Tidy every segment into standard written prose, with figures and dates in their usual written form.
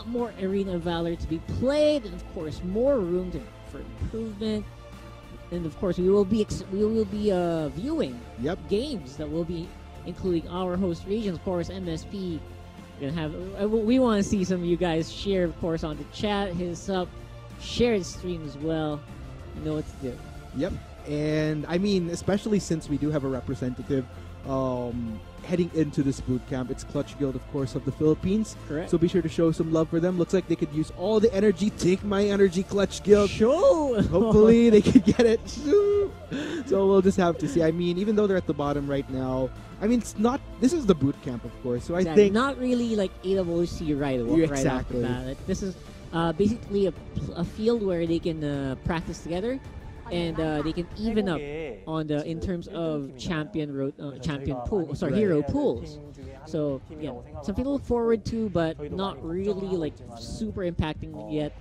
lot more Arena of Valor to be played, and of course more room for improvement. And of course we will be viewing games that will be including our host regions. Of course, MSP gonna have. We want to see some of you guys share, of course, on the chat. Hit us up, share the stream as well. You know what to do. Yep. And I mean, especially since we do have a representative heading into this boot camp, it's Clutch Guild, of course, of the Philippines. Correct. So be sure to show some love for them. Looks like they could use all the energy. Take my energy, Clutch Guild. Show. Hopefully they could get it. So we'll just have to see. I mean, even though they're at the bottom right now, I mean, it's not. This is the boot camp, of course. So I think not really like AWC right away. Exactly. Right off the bat. This is basically a field where they can practice together. And they can even up on in terms of hero pools. So yeah, something to look forward to, but not really like super impacting yet.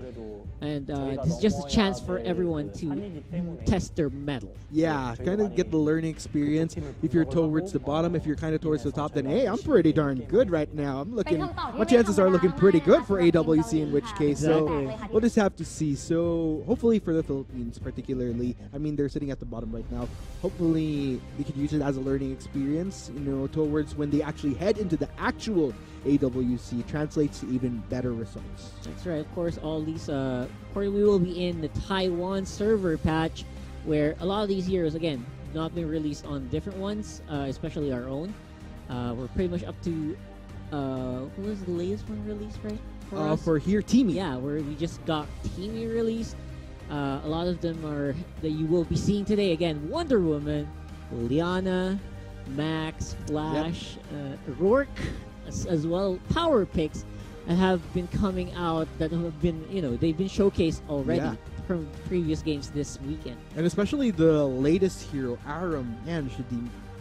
And this is just a chance for everyone to test their mettle. Yeah, kind of get the learning experience. If you're towards the bottom, if you're kind of towards the top, then hey, I'm pretty darn good right now. I'm looking. My chances are looking pretty good for AWC in which case. So we'll just have to see. So hopefully for the Philippines, particularly, I mean they're sitting at the bottom right now. Hopefully they could use it as a learning experience, towards when they actually head into the actual AWC, translates to even better results. That's right. Of course, all these. We will be in the Taiwan server patch, where a lot of these heroes, again, not been released on different ones, especially our own. We're pretty much up to. Who was the latest one released, right? For here, Teamy. Yeah, where we just got Teamy released. A lot of them are that you will be seeing today. Again, Wonder Woman, Liana, Max, Flash, Rourke, as well power picks that have been coming out that have been they've been showcased already from previous games this weekend. And especially the latest hero, Aram, man,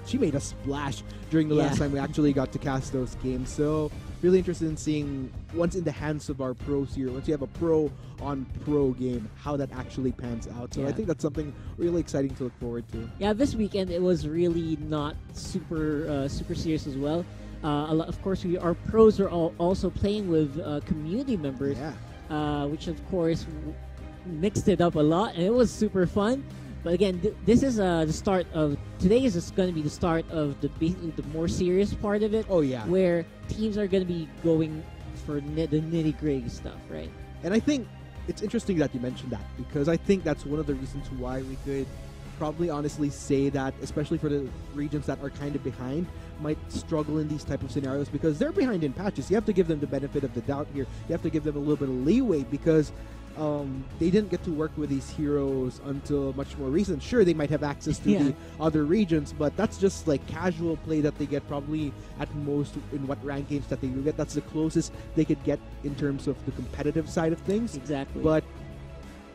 she made a splash during the last time we actually got to cast those games. So really interested in seeing once in the hands of our pros here, once you have a pro on pro game, how that actually pans out. So I think that's something really exciting to look forward to. Yeah, this weekend it was really not super serious as well. Of course, our pros are also playing with community members, which of course mixed it up a lot, and it was super fun. But again, this is the start of today. Is going to be the start of basically the more serious part of it. Oh yeah, where teams are going to be going for the nitty-gritty stuff, right? And I think it's interesting that you mentioned that, because I think that's one of the reasons why we could probably honestly say that, especially for the regions that are kind of behind, might struggle in these type of scenarios, because they're behind in patches. You have to give them the benefit of the doubt here. You have to give them a little bit of leeway, because they didn't get to work with these heroes until much more recent. Sure, they might have access to the other regions, but that's just like casual play that they get probably at most in what rank games that they do get. That's the closest they could get in terms of the competitive side of things. Exactly. But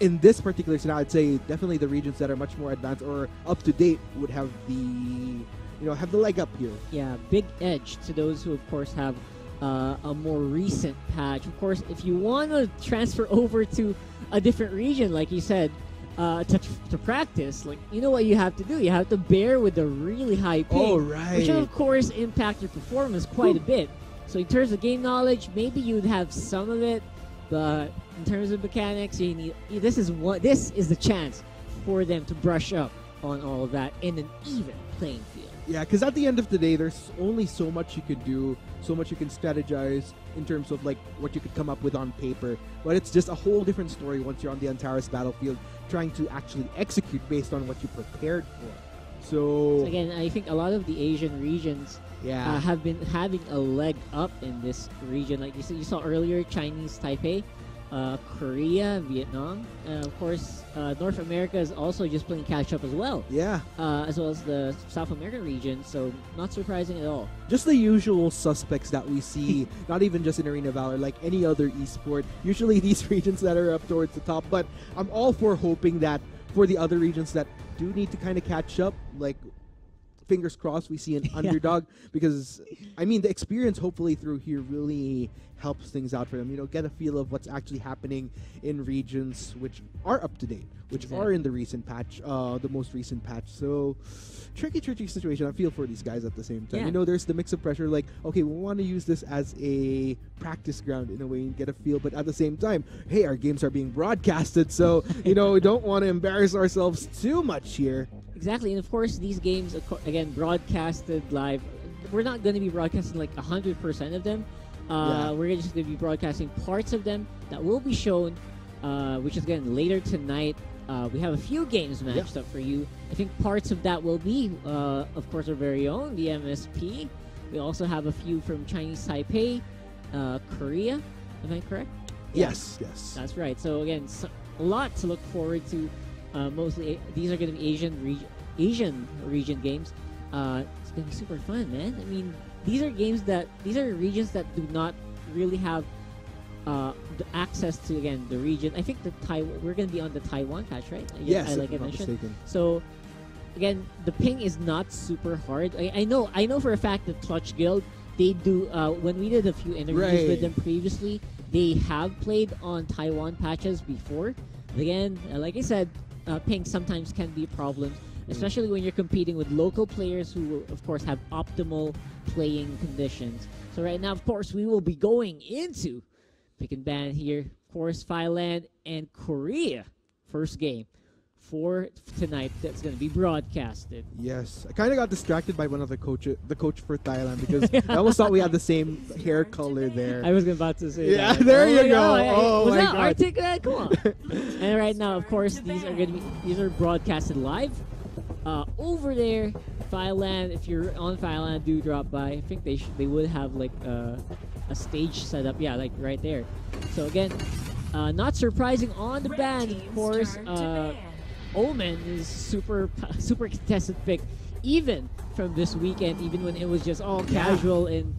in this particular scenario, I'd say definitely the regions that are much more advanced or up to date would have the leg up here. Yeah, big edge to those who, of course, have a more recent patch. Of course, if you want to transfer over to a different region, like you said, to practice, like, you know what you have to do? You have to bear with the really high ping, which will, of course, impact your performance quite a bit. So in terms of game knowledge, maybe you'd have some of it, but in terms of mechanics, you need this is the chance for them to brush up on all of that in an even playing field. Yeah, because at the end of the day, there's only so much you could do, so much you can strategize in terms of like what you could come up with on paper. But it's just a whole different story once you're on the Antares battlefield, trying to actually execute based on what you prepared for. So again, I think a lot of the Asian regions have been having a leg up in this region. Like you saw earlier, Chinese Taipei, Korea, Vietnam, of course, North America is also just playing catch up as well. Yeah. As well as the South American region, so not surprising at all. Just the usual suspects that we see, not even just in Arena of Valor, like any other esport. Usually these regions that are up towards the top, but I'm all for hoping that for the other regions that do need to kind of catch up, like fingers crossed we see an underdog, because I mean the experience hopefully through here really helps things out for them. You know, get a feel of what's actually happening in regions which are up to date, which are in the recent patch, the most recent patch. So tricky situation. I feel for these guys at the same time. You know, there's the mix of pressure, like, okay, we want to use this as a practice ground in a way and get a feel, but at the same time, hey, our games are being broadcasted, so you know, we don't want to embarrass ourselves too much here. Exactly, and of course these games, again, broadcasted live. We're not going to be broadcasting like 100% of them. We're just going to be broadcasting parts of them that will be shown, which is again later tonight. We have a few games matched up for you. I think parts of that will be, of course, our very own, the MSP. We also have a few from Chinese Taipei, Korea. Am I correct? Yes. That's right. So again, a lot to look forward to. Mostly, these are going to be Asian region games. It's going to be super fun, man. I mean, these are regions that do not really have the access to, again, the region. I think we're going to be on the Taiwan patch, right? Yes, like I if I'm not mentioned. mistaken. So again, the ping is not super hard. I know for a fact that Clutch Guild, they do, when we did a few interviews with them previously, they have played on Taiwan patches before. But again, like I said, ping sometimes can be a problem, especially when you're competing with local players who, of course, have optimal playing conditions. So right now, of course, we will be going into pick and ban here. Of course, Thailand and Korea. First game for tonight that's going to be broadcasted. Yes. I kind of got distracted by one of the coach for Thailand, because I almost thought we had the same hair color there. I was about to say that. There you go. Oh was my that God. Arctic? Come on. And right now, of course, these are broadcasted live. Over there, Thailand, if you're on Thailand, do drop by. I think they would have like a stage set up. Yeah, like right there. So again, not surprising on the band, of course. Omen is super contested pick, even from this weekend, even when it was just all casual and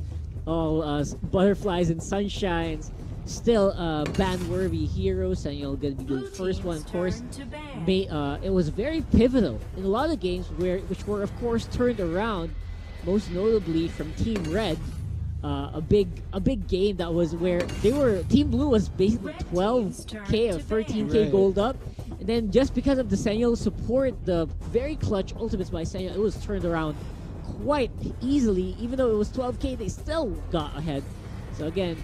all butterflies and sunshines. Still ban-worthy heroes, and you're going to be the first one, of course. It was very pivotal in a lot of games which were, of course, turned around, most notably from Team Red. A big game that was where Team Blue was basically 12k or 13k gold up, and then just because of the Senyo support, the very clutch ultimates by Senyo, it was turned around quite easily. Even though it was 12k, they still got ahead. So again,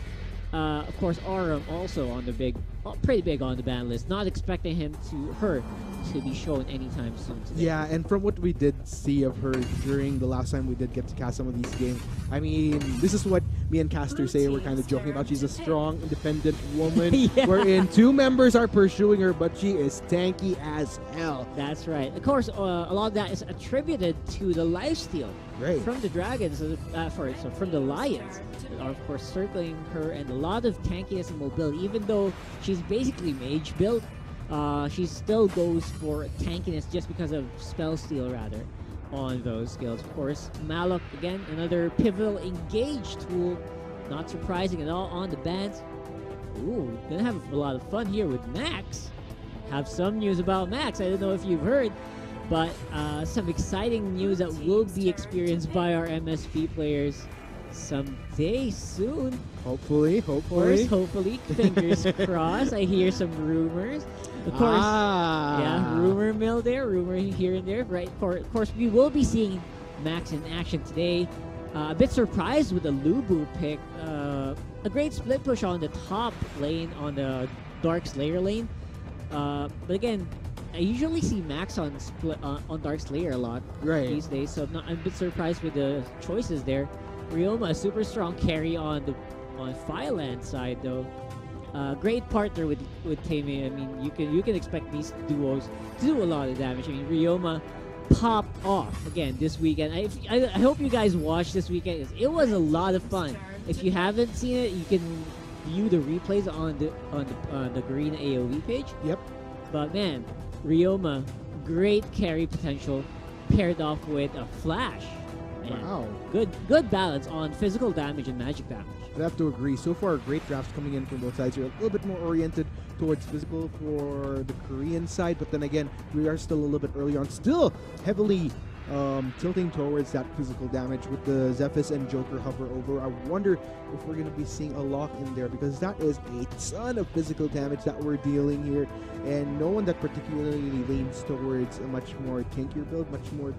of course, Aram also on the pretty big on the ban list. Not expecting her to be shown anytime soon today. Yeah, and from what we did see of her during the last time we did get to cast some of these games, I mean, this is what me and Caster say. We're kind of joking about. She's a strong, independent woman. Wherein 2 members are pursuing her, but she is tanky as hell. That's right. Of course, a lot of that is attributed to the lifesteal from the dragons, from the lions that are, of course, circling her, and a lot of tankiness and mobility. Even though she's basically mage build, she still goes for tankiness just because of spell steal, rather, on those skills. Of course, Malok, again, another pivotal engage tool. Not surprising at all on the bans. Ooh, gonna have a lot of fun here with Max. Have some news about Max. I don't know if you've heard, but some exciting news that will be experienced by our MSP players someday soon. Hopefully. Hopefully. Fingers crossed. I hear some rumors. Of course, rumor mill there, rumor here and there. Right. Of course, we will be seeing Max in action today. A bit surprised with the Lubu pick. A great split push on the top lane, on the Dark Slayer lane. But again, I usually see Max on Dark Slayer a lot these days, so I'm a bit surprised with the choices there. Ryoma, a super strong carry on Thailand side though. Great partner with Tame. I mean, you can expect these duos to do a lot of damage. I mean, Ryoma popped off again this weekend. I hope you guys watched this weekend. It was a lot of fun. If you haven't seen it, you can view the replays on the green AOV page. Yep. But man, Ryoma, great carry potential paired off with a flash. Man, wow. Good balance on physical damage and magic damage. I have to agree. So far, great drafts coming in from both sides. You're a little bit more oriented towards physical for the Korean side, but then again, we are still a little bit early on. Still heavily tilting towards that physical damage with the Zephys and Joker hover over. I wonder if we're going to be seeing a lock in there, because that is a ton of physical damage that we're dealing here, and no one that particularly leans towards a much more tankier build, much more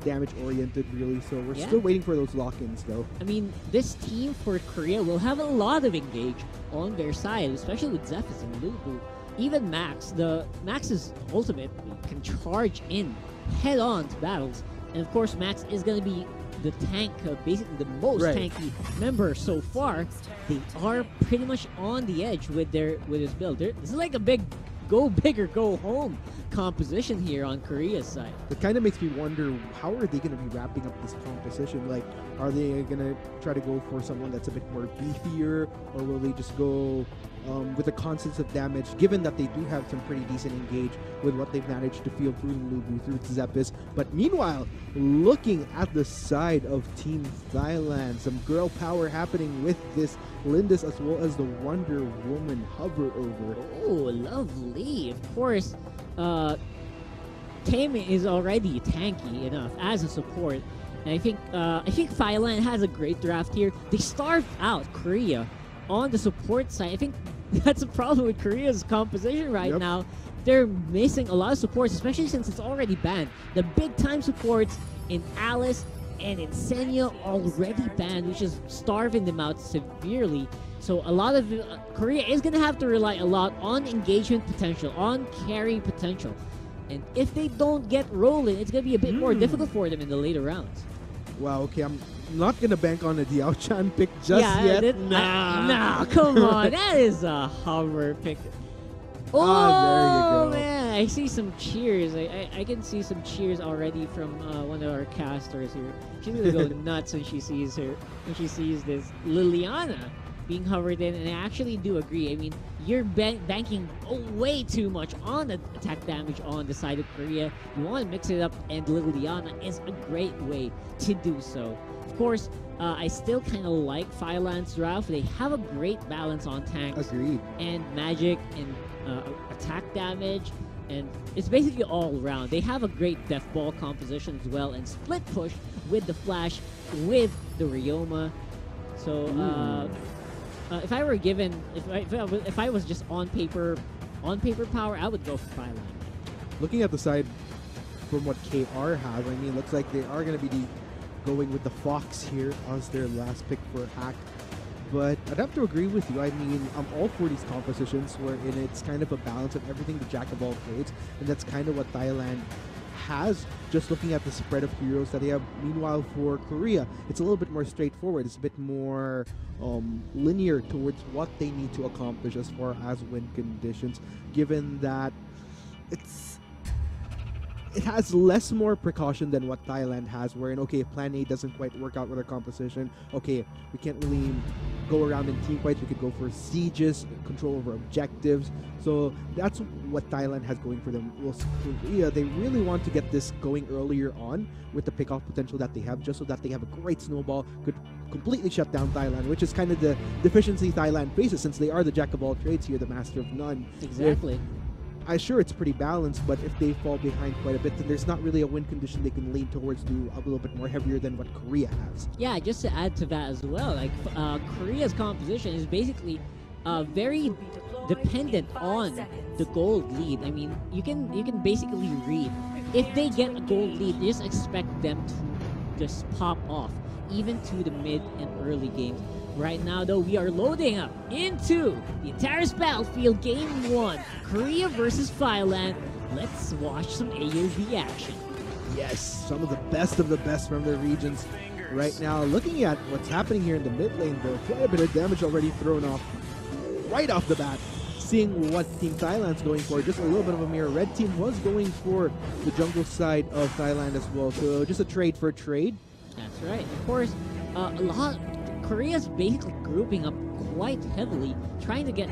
damage oriented really. So we're still waiting for those lock-ins though. I mean, this team for Korea will have a lot of engage on their side, especially with Zephys and Lulu. Even Max's ultimate can charge in head on to battles, and of course Max is going to be the tank, basically the most tanky member so far. They are pretty much on the edge with his build. This is like a big go big or go home composition here on Korea's side. It kind of makes me wonder, how are they going to be wrapping up this composition? Like, are they going to try to go for someone that's a bit more beefier, or will they just go with the constants of damage, given that they do have some pretty decent engage with what they've managed to field through Lubu, through Zephys. But meanwhile, looking at the side of Team Thailand, some girl power happening with this Lindis as well as the Wonder Woman hover over. Oh, lovely. Of course, Taemin is already tanky enough as a support. And I think Thailand has a great draft here. They starved out Korea on the support side. I think that's a problem with Korea's composition right now. They're missing a lot of supports, especially since it's already banned. The big time supports in Alice and in Senya already banned, which is starving them out severely. So a lot of Korea is going to have to rely a lot on engagement potential, on carry potential. And if they don't get rolling, it's going to be a bit more difficult for them in the later rounds. Wow, okay, I'm not going to bank on a Diao-chan pick just yet. Nah, come on. That is a hover pick. Oh, there you go. Man, I see some cheers. I can see some cheers already from one of our casters here. She's going to go nuts when she sees this Liliana being hovered in, and I actually do agree. I mean, you're banking way too much on the attack damage on the side of Korea. You want to mix it up, and Liliana is a great way to do so. Of course, I still kind of like Thailand's draft. They have a great balance on tanks and magic and attack damage, and it's basically all around. They have a great death ball composition as well, and split push with the flash with the Ryoma. So if I were given, if I was just on paper power, I would go for Thailand. Looking at the side from what KR have, I mean, looks like they are going to be going with the Fox here as their last pick for hack. But I'd have to agree with you. I mean, I'm all for these compositions wherein it's kind of a balance of everything, the jack of all trades, and that's kind of what Thailand has, just looking at the spread of heroes that they have. Meanwhile, for Korea, it's a little bit more straightforward. It's a bit more linear towards what they need to accomplish as far as win conditions, given that it has less more precaution than what Thailand has, wherein, okay, if plan A doesn't quite work out with our composition, okay, we can't really go around in team fights, we could go for sieges, control over objectives. So that's what Thailand has going for them. Well, Korea, they really want to get this going earlier on with the pickoff potential that they have, just so that they have a great snowball, could completely shut down Thailand, which is kind of the deficiency Thailand faces, since they are the jack of all trades here, the master of none. Exactly. I'm sure it's pretty balanced, but if they fall behind quite a bit, then there's not really a win condition they can lean towards to a little bit more heavier than what Korea has. Yeah, just to add to that as well, like Korea's composition is basically very dependent on the gold lead. I mean, you can basically read, if they get a gold lead, you just expect them to just pop off, even to the mid and early games. Right now, though, we are loading up into the entire battlefield, game 1, Korea versus Thailand. Let's watch some AOV action. Yes, some of the best from their regions right now. Looking at what's happening here in the mid lane, though, quite a bit of damage already thrown off right off the bat. Seeing what Team Thailand's going for, just a little bit of a mirror. Red team was going for the jungle side of Thailand as well, so just a trade for trade. That's right. Of course, Korea's basically grouping up quite heavily, trying to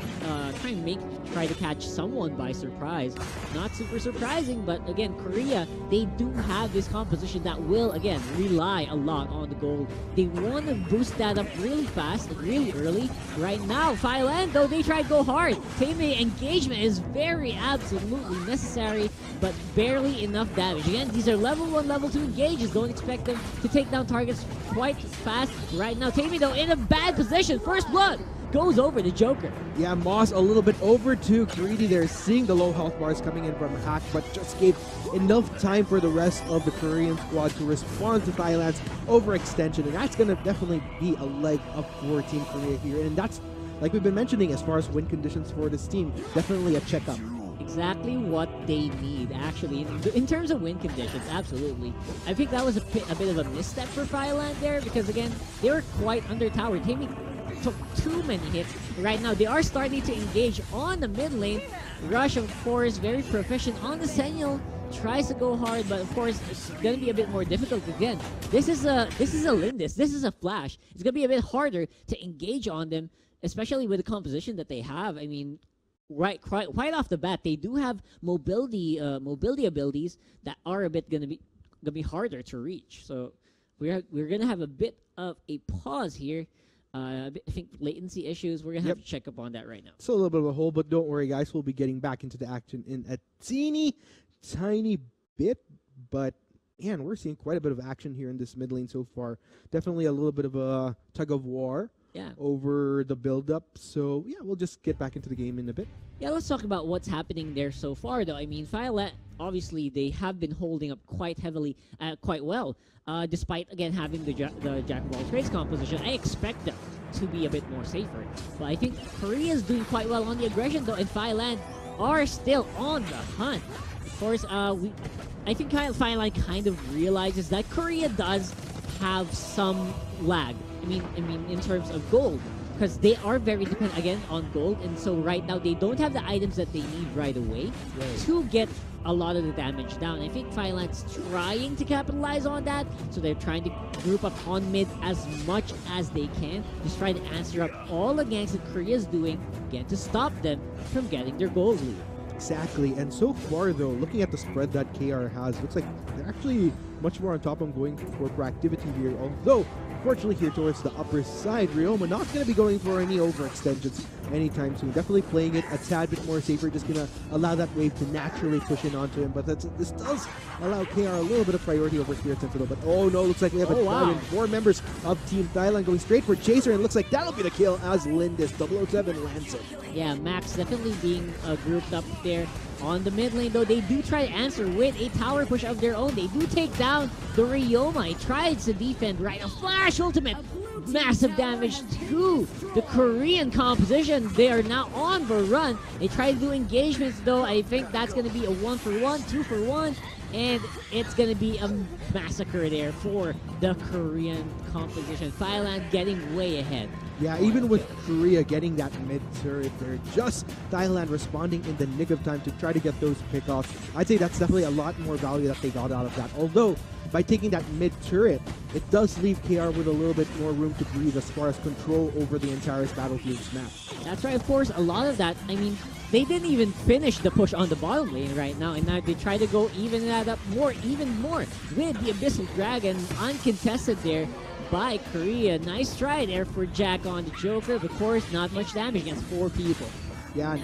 try to catch someone by surprise. Not super surprising, but again, Korea, they do have this composition that will, again, rely a lot on the gold. They want to boost that up really fast and really early. Right now, Thailand, though, they try to go hard. Teammate engagement is very absolutely necessary, but barely enough damage. Again, these are level 1, level 2 engages. Don't expect them to take down targets quite fast right now. Teammate, though, in a bad position. First blood goes over the Joker. Yeah, Moss a little bit over too greedy there, seeing the low health bars coming in from Hack, but just gave enough time for the rest of the Korean squad to respond to Thailand's overextension, and that's going to definitely be a leg up for Team Korea here, and that's, like we've been mentioning, as far as win conditions for this team, definitely a checkup. Exactly what they need, actually. In terms of win conditions, absolutely. I think that was a bit of a misstep for Thailand there, because again, they were quite undertowered. Team took too many hits. Right now, they are starting to engage on the mid lane. Rush, of course, very proficient on the Sentinel. Tries to go hard, but of course, it's gonna be a bit more difficult again. This is a Lindis. This is a Flash. It's gonna be a bit harder to engage on them, especially with the composition that they have. I mean, right off the bat, they do have mobility abilities that are a bit gonna be harder to reach. So we're gonna have a bit of a pause here. I think latency issues. We're gonna have to check up on that right now. So a little bit of a hole, but don't worry, guys. We'll be getting back into the action in a tiny bit. But man, we're seeing quite a bit of action here in this mid lane so far. Definitely a little bit of a tug of war. Yeah. Over the build-up. So, yeah, we'll just get back into the game in a bit. Yeah, let's talk about what's happening there so far, though. I mean, Thailand, obviously, they have been holding up quite heavily, quite well, despite, again, having the Jack of all trades composition. I expect them to be a bit more safer. But I think Korea's doing quite well on the aggression, though, and Thailand are still on the hunt. Of course, I think Thailand kind of realizes that Korea does have some lag. I mean, in terms of gold, because they are very dependent again on gold, and so right now they don't have the items that they need right away to get a lot of the damage down. I think Thailand's trying to capitalize on that, so they're trying to group up on mid as much as they can, just try to answer up all the ganks that Korea's doing, again, to stop them from getting their gold lead. Exactly, and so far though, looking at the spread that KR has, looks like they're actually much more on top of going for proactivity here, although unfortunately here towards the upper side, Ryoma not going to be going for any overextensions anytime soon. Definitely playing it a tad bit more safer, just going to allow that wave to naturally push in onto him, but this does allow KR a little bit of priority over Spirit Sentinel, but oh no, looks like we have a 4 members of Team Thailand going straight for Chaser, and looks like that'll be the kill as Lindis 007 lands it. Yeah, Max definitely being grouped up there on the mid lane, though they do try to answer with a tower push of their own. They do take down the Ryoma. He tries to defend right. A flash ultimate. Massive damage to the Korean composition. They are now on the run. They try to do engagements, though. I think that's going to be a 1-for-1, 2-for-1, and it's going to be a massacre there for the Korean composition. Thailand getting way ahead. Yeah, even with Korea getting that mid turret there, just Thailand responding in the nick of time to try to get those pickoffs. I'd say that's definitely a lot more value that they got out of that. Although, by taking that mid turret, it does leave KR with a little bit more room to breathe as far as control over the entire Battlefield's map. That's right, of course, a lot of that, I mean, they didn't even finish the push on the bottom lane right now, and now they try to go even that up even more with the Abyssal Dragon uncontested there by Korea. Nice try there for Jack on the Joker, but of course, not much damage against 4 people. Yeah,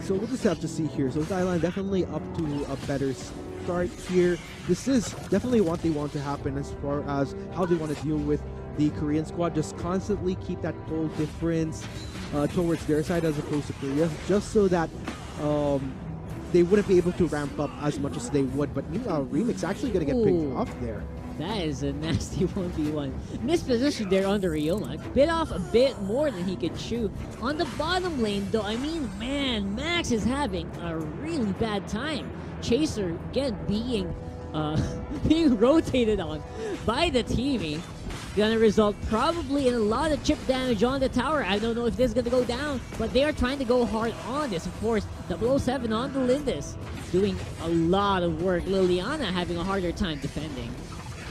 so we'll just have to see here. So Thailand definitely up to a better start here. This is definitely what they want to happen as far as how they want to deal with the Korean squad. Just constantly keep that goal difference towards their side as opposed to Korea, just so that they wouldn't be able to ramp up as much as they would. But meanwhile, Remix actually going to get picked off there. That is a nasty 1v1. Mispositioned there on the Ryoma. Bit off a bit more than he could chew. On the bottom lane, though, I mean, man, Max is having a really bad time. Chaser, again, being rotated on by the teammate. Gonna result probably in a lot of chip damage on the tower. I don't know if this is gonna go down, but they are trying to go hard on this. Of course, 007 on the Lindis, doing a lot of work. Liliana having a harder time defending.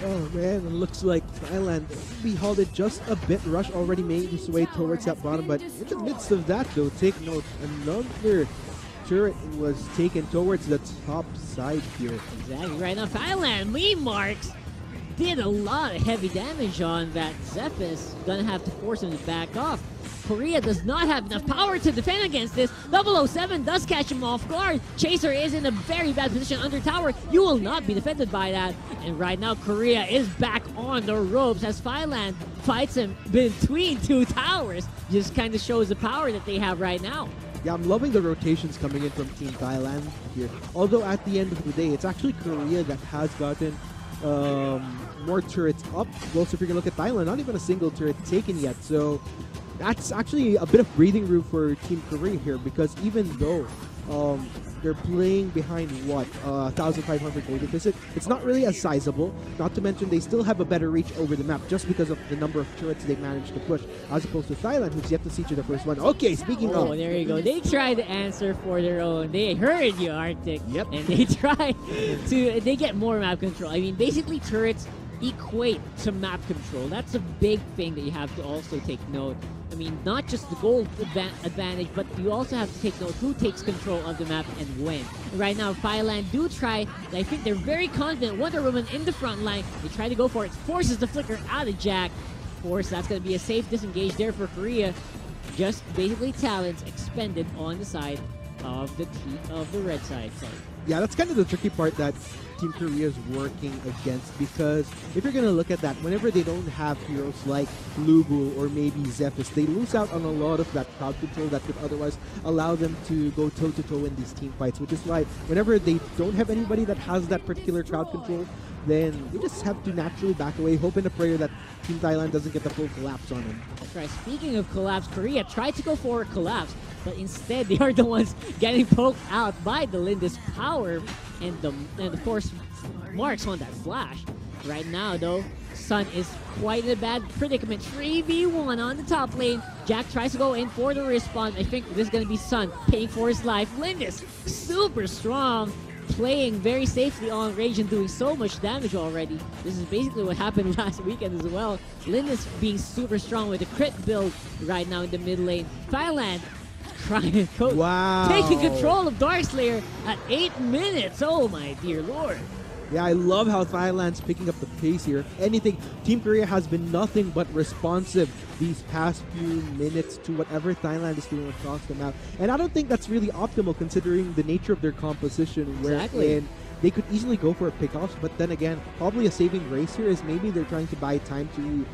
Oh man, it looks like Thailand be halted just a bit. Rush already made his way towards that bottom, but in the midst of that though, take note, another turret was taken towards the top side here. Exactly. Right now, Thailand, MeMarkz did a lot of heavy damage on that Zephyrus. Gonna have to force him to back off. Korea does not have enough power to defend against this. 007 does catch him off guard. Chaser is in a very bad position under tower. You will not be defended by that. And right now, Korea is back on the ropes as Thailand fights him between two towers. Just kind of shows the power that they have right now. Yeah, I'm loving the rotations coming in from Team Thailand here. Although at the end of the day, it's actually Korea that has gotten more turrets up. Well, so if you're going to look at Thailand, not even a single turret taken yet. So that's actually a bit of breathing room for Team Korea here, because even though they're playing behind what 1,500 gold deficit, it's not really as sizable. Not to mention they still have a better reach over the map just because of the number of turrets they managed to push, as opposed to Thailand, who's yet to see to the first one. Okay, speaking of, there you go. They tried to answer for their own. They heard you, Arctic. Yep. And they tried to. They get more map control. I mean, basically turrets equate to map control. That's a big thing that you have to also take note. I mean, not just the gold advantage, but you also have to take note who takes control of the map and when. Right now, Thailand do try. I think they're very confident. Wonder Woman in the front line. They try to go for it. Forces the flicker out of Jak. Of course, that's going to be a safe disengage there for Korea. Just basically talents expended on the side of the red side. So. Yeah, that's kind of the tricky part that Team Korea is working against, because if you're going to look at that, whenever they don't have heroes like Lugul or maybe Zephyrus, they lose out on a lot of that crowd control that could otherwise allow them to go toe-to-toe in these team fights, which is why whenever they don't have anybody that has that particular crowd control, then they just have to naturally back away, hoping and pray that Team Thailand doesn't get the full collapse on them. That's right. Speaking of collapse, Korea tried to go for a collapse, but instead they are the ones getting poked out by the Lindis power and of course Marks on that flash. Right now though, Sun is quite in a bad predicament. 3v1 on the top lane. Jak tries to go in for the respawn. I think this is going to be Sun paying for his life. Lindis, super strong, playing very safely on range and doing so much damage already. This is basically what happened last weekend as well. Lindis being super strong with a crit build right now in the mid lane. Thailand trying wow. taking control of Darkslayer at 8 minutes. Oh my dear lord. Yeah, I love how Thailand's picking up the pace here. If anything, Team Korea has been nothing but responsive these past few minutes to whatever Thailand is doing across the map. And I don't think that's really optimal considering the nature of their composition, wherein they could easily go for a pickoffs, but then again, probably a saving grace here is maybe they're trying to buy time to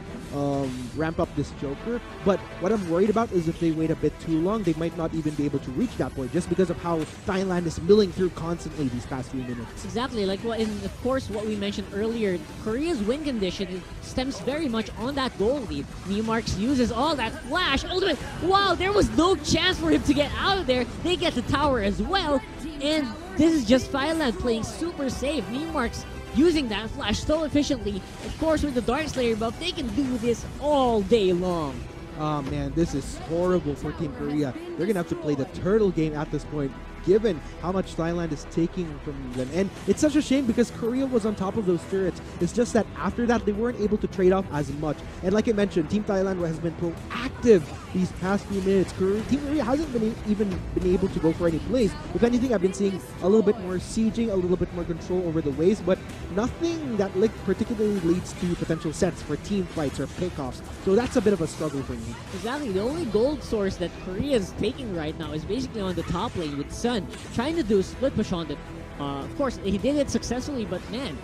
ramp up this Joker. But what I'm worried about is if they wait a bit too long, they might not even be able to reach that point just because of how Thailand is milling through constantly these past few minutes. Exactly, like of course what we mentioned earlier, Korea's win condition stems very much on that goal lead. MeMarkz uses all that flash. Ultimate, wow, there was no chance for him to get out of there. They get the tower as well, and this is just Thailand playing super safe. MeMarkz using that flash so efficiently. Of course, with the Darkslayer buff, they can do this all day long. Oh man, this is horrible for Team Korea. They're going to have to play the turtle game at this point, given how much Thailand is taking from them. And it's such a shame because Korea was on top of those turrets. It's just that after that, they weren't able to trade off as much. And like I mentioned, Team Thailand has been proactive these past few minutes. Team Korea hasn't even been able to go for any plays. If anything, I've been seeing a little bit more sieging, a little bit more control over the waves, but nothing that particularly leads to potential sets for team fights or pickoffs. So that's a bit of a struggle for me. Exactly. The only gold source that Korea is taking right now is basically on the top lane with Sun, trying to do a split push on the. Of course, he did it successfully, but man,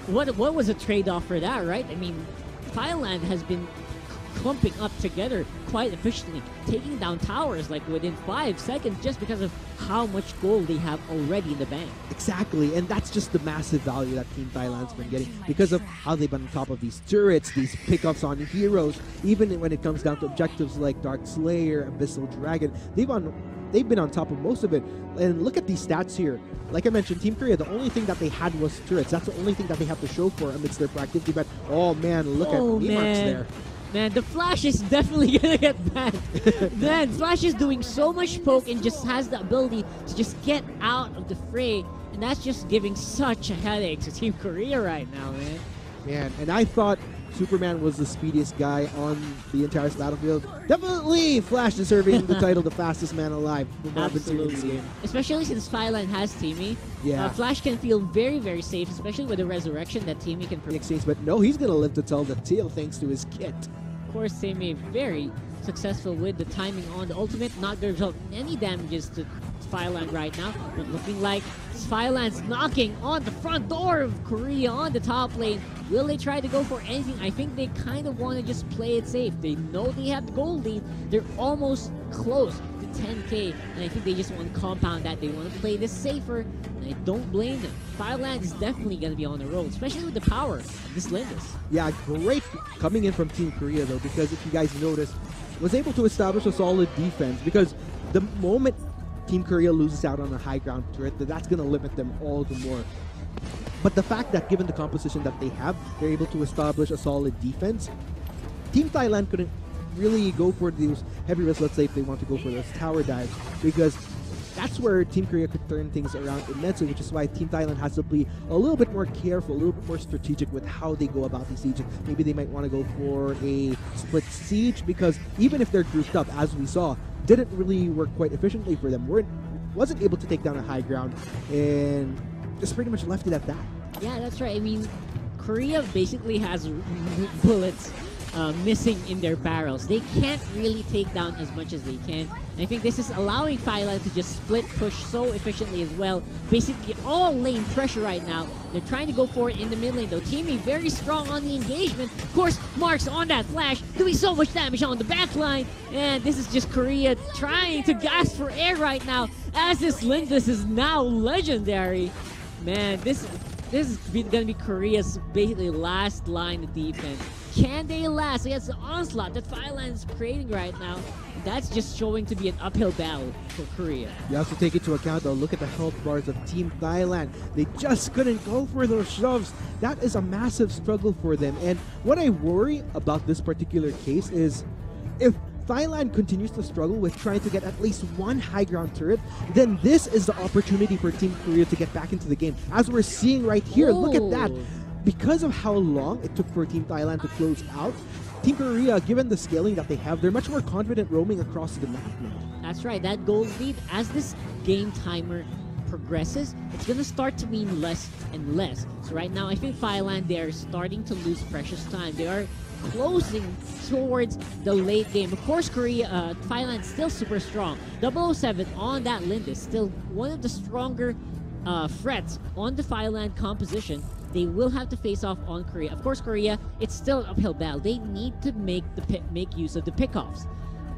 what was a trade-off for that, right? I mean, Thailand has been clumping up together quite efficiently, taking down towers like within 5 seconds just because of how much gold they have already in the bank. Exactly, and that's just the massive value that Team Thailand's been getting because of how they've been on top of these turrets, these pickups on heroes, even when it comes down to objectives like Darkslayer, Abyssal Dragon. They've been on top of most of it. And look at these stats here. Like I mentioned, Team Korea, the only thing that they had was turrets. That's the only thing that they have to show for amidst their proactivity. But oh man, look at MeMarkz there. Man, the Flash is definitely gonna get banned. Man, Flash is doing so much poke and just has the ability to just get out of the fray. And that's just giving such a headache to Team Korea right now, man. Man, and I thought Superman was the speediest guy on the entire battlefield. Definitely Flash deserving the title, the fastest man alive. Absolutely. Especially since Thailand has Timmy. Yeah. Flash can feel very, very safe, especially with the resurrection that Timmy can provide. Exchange, but no, he's going to live to tell the tale thanks to his kit. Of course, Timmy very successful with the timing on the ultimate, not going to result in any damages to Thailand right now, but looking like Thailand's knocking on the front door of Korea on the top lane. Will they try to go for anything? I think they kind of want to just play it safe. They know they have the gold lead. They're almost close to 10k, and I think they just want to compound that. They want to play this safer, and I don't blame them. Thailand is definitely going to be on the roll, especially with the power of this Lindis. Yeah, great coming in from Team Korea, though, because if you guys notice, was able to establish a solid defense, because the moment Team Korea loses out on a high ground turret, that's going to limit them all the more. But the fact that given the composition that they have, they're able to establish a solid defense. Team Thailand couldn't really go for those heavy risks, let's say if they want to go for those tower dives, because that's where Team Korea could turn things around immensely, which is why Team Thailand has to be a little bit more careful, a little bit more strategic with how they go about these sieges. Maybe they might want to go for a split siege, because even if they're grouped up, as we saw, didn't really work quite efficiently for them. Wasn't able to take down a high ground, and just pretty much left it at that. Yeah, that's right. I mean, Korea basically has bullets missing in their barrels. They can't really take down as much as they can. And I think this is allowing Thailand to just split push so efficiently as well. Basically all lane pressure right now. They're trying to go for it in the mid lane though. Teamy very strong on the engagement. Of course, MeMarkz on that flash, doing so much damage on the back line. And this is just Korea trying to gasp for air right now, as this Lindis is now legendary. Man, this is going to be Korea's basically last line of defense. Can they last against the onslaught that Thailand is creating right now? That's just showing to be an uphill battle for Korea. You have to take into account, though, look at the health bars of Team Thailand. They just couldn't go for those shoves. That is a massive struggle for them. And what I worry about this particular case is if Thailand continues to struggle with trying to get at least one high ground turret, then this is the opportunity for Team Korea to get back into the game. As we're seeing right here, look at that. Because of how long it took for Team Thailand to close out, Team Korea, given the scaling that they have, they're much more confident roaming across the map now. That's right, that gold lead, as this game timer progresses, it's going to start to mean less and less. So right now, I think Thailand, they're starting to lose precious time. They are closing towards the late game. Of course, Thailand's still super strong. 007 on that Lindis, still one of the stronger threats on the Thailand composition. They will have to face off on Korea. Of course, Korea, it's still an uphill battle. They need to make use of the pickoffs.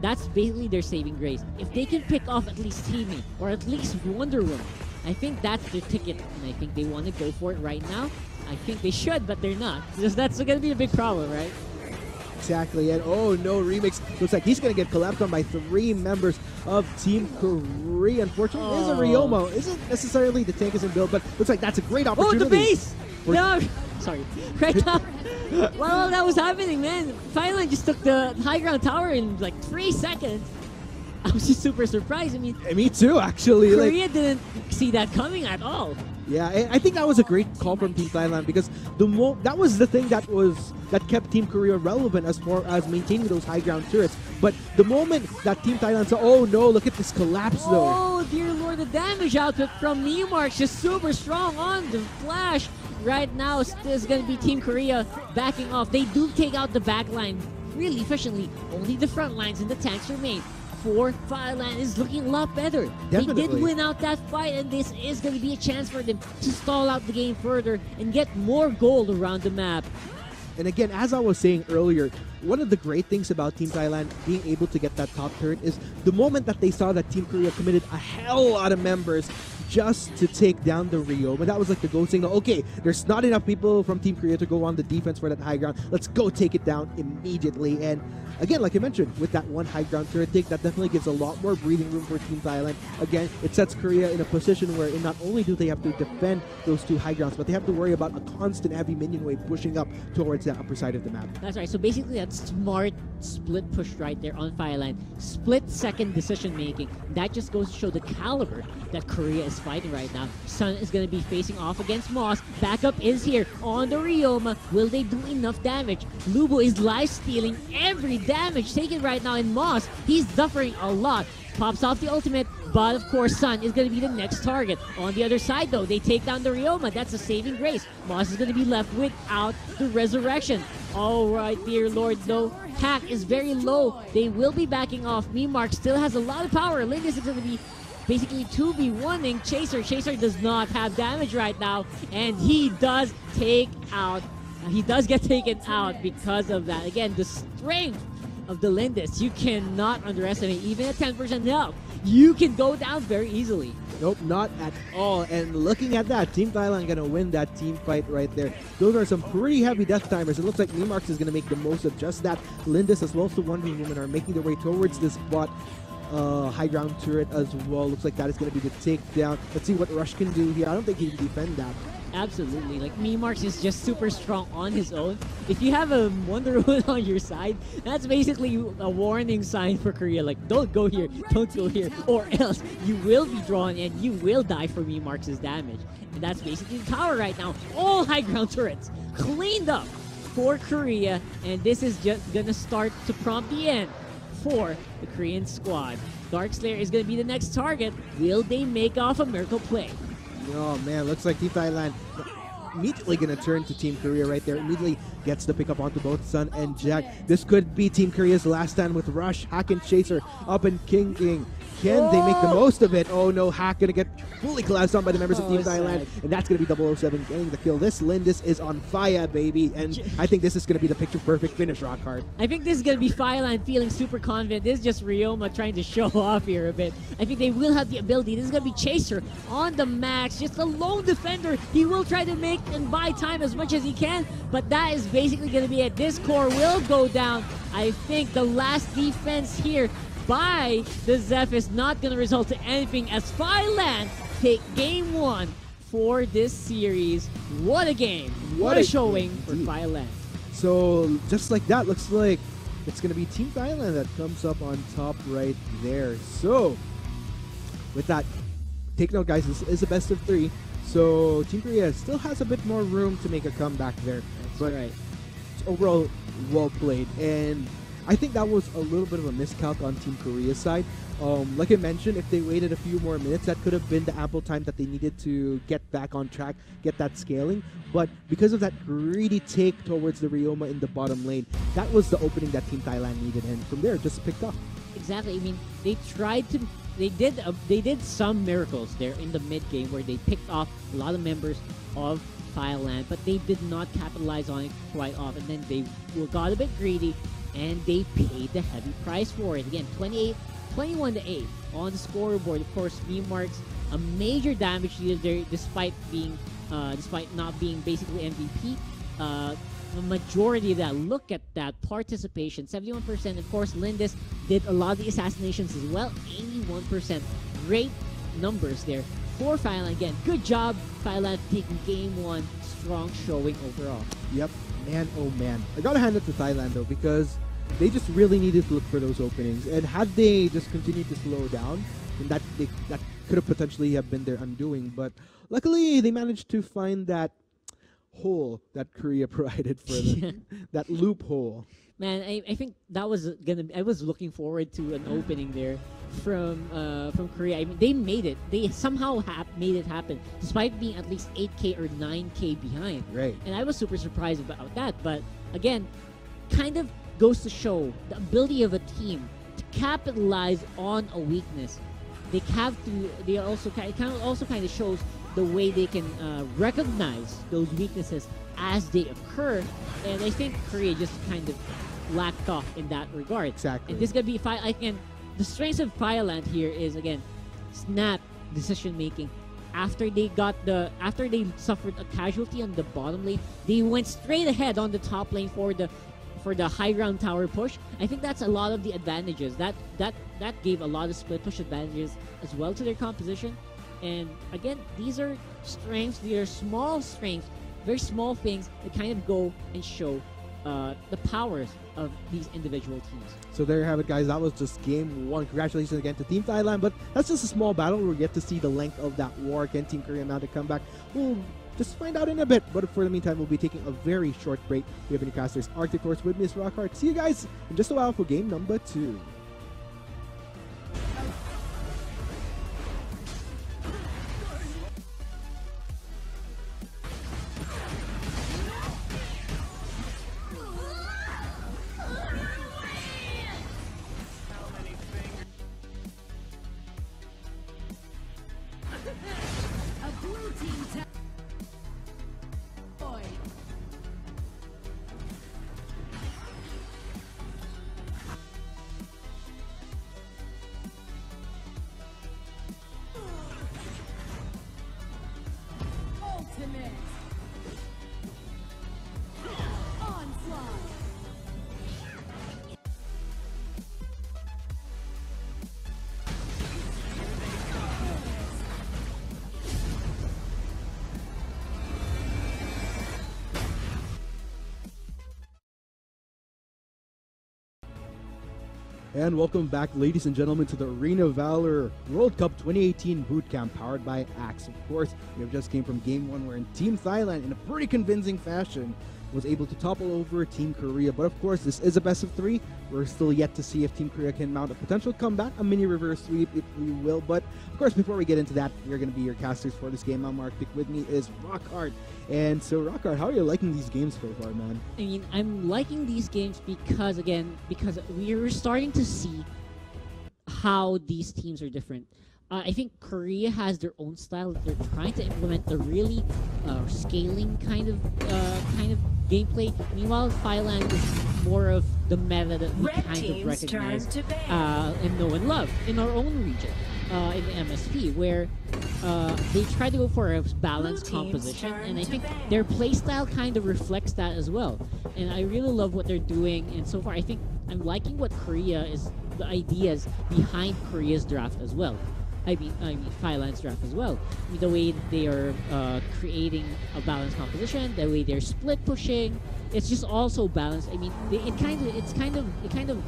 That's basically their saving grace. If they can pick off at least Timmy or at least Wonder Woman, I think that's their ticket, and I think they want to go for it right now. I think they should, but they're not, because that's going to be a big problem, right? Exactly, and oh no, Remix looks like he's going to get collapsed on by 3 members of Team Korea. Unfortunately, it is a Ryoma. Isn't necessarily the tank isn't built, but looks like that's a great opportunity. Oh, the base! No, sorry. Right now, while that was happening, man, Thailand just took the high ground tower in like 3 seconds. I was just super surprised. I mean, me too, actually. Korea didn't see that coming at all. Yeah, I think that was a great call from Team Thailand, because that was the thing that kept Team Korea relevant as far as maintaining those high ground turrets. But the moment that Team Thailand said, "Oh no, look at this collapse!" though. Oh dear lord, the damage output from MeMarkz just super strong on the flash. Right now, it's going to be Team Korea backing off. They do take out the back line really efficiently. Only the front lines and the tanks remain. For Thailand is looking a lot better. Definitely. They did win out that fight, and this is going to be a chance for them to stall out the game further and get more gold around the map. And again, as I was saying earlier, one of the great things about Team Thailand being able to get that top turret is the moment that they saw that Team Korea committed a hell lot of members just to take down the Ryoma. That was like the go signal. Okay, there's not enough people from Team Korea to go on the defense for that high ground. Let's go take it down immediately. And again, like I mentioned, with that one high ground turret take, that definitely gives a lot more breathing room for Team Thailand. Again, it sets Korea in a position where not only do they have to defend those 2 high grounds, but they have to worry about a constant heavy minion wave pushing up towards the upper side of the map. That's right. So basically, that's smart split push right there on Thailand. Split-second decision-making. That just goes to show the caliber that Korea is fighting right now. Sun is going to be facing off against Moss. Backup is here on the Ryoma. Will they do enough damage? Lubo is life-stealing every damage taken right now in Moss. He's suffering a lot. Pops off the ultimate, but of course Sun is going to be the next target. On the other side though, they take down the Ryoma. That's a saving grace. Moss is going to be left without the resurrection. Alright, dear lord though. Hack is very low. They will be backing off. MeMarkz still has a lot of power. Lindis is going to be basically 2v1ing Chaser. Chaser does not have damage right now, and he does take out. He does get taken out because of that. Again, the strength of the Lindis, you cannot underestimate. Even at 10% health, you can go down very easily. Nope, not at all. And looking at that, Team Thailand gonna win that team fight right there. Those are some pretty heavy death timers. It looks like MeMarkz is gonna make the most of just that. Lindis as well as the 1v women are making their way towards this bot. High ground turret as well. Looks like that is going to be the takedown. Let's see what Rush can do here. I don't think he can defend that. Absolutely. Like, MeMarkz is just super strong on his own. If you have a Wonder Woman on your side, that's basically a warning sign for Korea. Like, don't go here, don't go here, or else you will be drawn and you will die for MeMarkz's damage. And that's basically the tower right now. All high ground turrets cleaned up for Korea, and this is just going to start to prompt the end for the Korean squad. Darkslayer is going to be the next target. Will they make off a miracle play? Oh man, looks like Team Thailand immediately going to turn to Team Korea right there. Immediately gets the pickup onto both Sun and Jak. This could be Team Korea's last stand with Rush, Hack, and Chaser up and King. Can they make the most of it? Oh no, Hack going to get fully collapsed on by the members of Team Thailand. And that's going to be 007 getting the kill. This Lindis is on fire, baby. And I think this is going to be the picture-perfect finish, Rockhard. I think this is going to be Thailand feeling super confident. This is just Ryoma trying to show off here a bit. I think they will have the ability. This is going to be Chaser on the max. Just a lone defender. He will try to make and buy time as much as he can. But that is basically going to be it. This core will go down. I think the last defense here by the Zeph is not going to result in anything as Thailand take game one for this series. What a game. What a showing for Thailand. So just like that, looks like it's going to be Team Thailand that comes up on top right there. So with that, take note guys, this is a best of 3. So Team Korea still has a bit more room to make a comeback there. That's right. It's overall well played, and I think that was a little bit of a miscalc on Team Korea's side. Like I mentioned, if they waited a few more minutes, that could have been the ample time that they needed to get back on track, get that scaling. But because of that greedy take towards the Ryoma in the bottom lane, that was the opening that Team Thailand needed, and from there, just picked up. Exactly. I mean, they tried to. They did some miracles there in the mid game where they picked off a lot of members of Thailand, but they did not capitalize on it quite often. And then they got a bit greedy, and they paid the heavy price for it. Again, 21-8 on the scoreboard. Of course, MeMarkz a major damage dealer there, despite not being basically MVP. The majority of that, look at that participation, 71%. Of course, Lindis did a lot of the assassinations as well, 81%. Great numbers there for Thailand. Again, good job, Thailand, taking game one. Strong showing overall. Yep, man, oh man. I gotta hand it to Thailand though, because they just really needed to look for those openings. And had they just continued to slow down, then that could have potentially have been their undoing. But luckily, they managed to find that hole that Korea provided for them, that loophole. Man, I think that was I was looking forward to an opening there from Korea. I mean, they made it. They somehow made it happen, despite being at least 8K or 9K behind. Right. And I was super surprised about that. But again, kind of goes to show the ability of a team to capitalize on a weakness. They have to. They are also kind of shows the way they can recognize those weaknesses as they occur. And I think Korea just kind of lacked off in that regard. Exactly. And this is gonna be again. The strength of Thailand here is again snap decision making. After they suffered a casualty on the bottom lane, they went straight ahead on the top lane for the high ground tower push. I think that's a lot of the advantages. That gave a lot of split push advantages as well to their composition. And again, these are strengths. These are small strengths, very small things that kind of go and show the powers of these individual teams. So there you have it, guys. That was just game 1. Congratulations again to Team Thailand, but that's just a small battle. We'll get to see the length of that war. Can Team Korea mount a comeback? We'll just find out in a bit. But for the meantime, we'll be taking a very short break. We have Newcasters Arctic Force with Miss Rockhart. See you guys in just a while for game number 2. And welcome back, ladies and gentlemen, to the Arena of Valor World Cup 2018 Bootcamp powered by Axe. Of course, we have just came from Game 1 where Team Thailand, in a pretty convincing fashion, was able to topple over Team Korea. But of course, this is a best of 3. We're still yet to see if Team Korea can mount a potential comeback, a mini reverse sweep if we will. But of course, before we get into that, we're going to be your casters for this game. I'm Mark. With me is Rockhart. And so, Rockhart, how are you liking these games so far, man? I mean, I'm liking these games because we're starting to see how these teams are different. I think Korea has their own style that they're trying to implement, the really scaling kind of gameplay. Meanwhile, Thailand is more of the meta that we kind of recognize and know and love in our own region, in the MSP, where they try to go for a balanced composition, and I think their playstyle kind of reflects that as well. And I really love what they're doing, and so far I think I'm liking what the ideas behind Korea's draft as well. I mean Thailand's draft as well. I mean, the way they are creating a balanced composition, the way they're split pushing, it's just also balanced. I mean, it kind of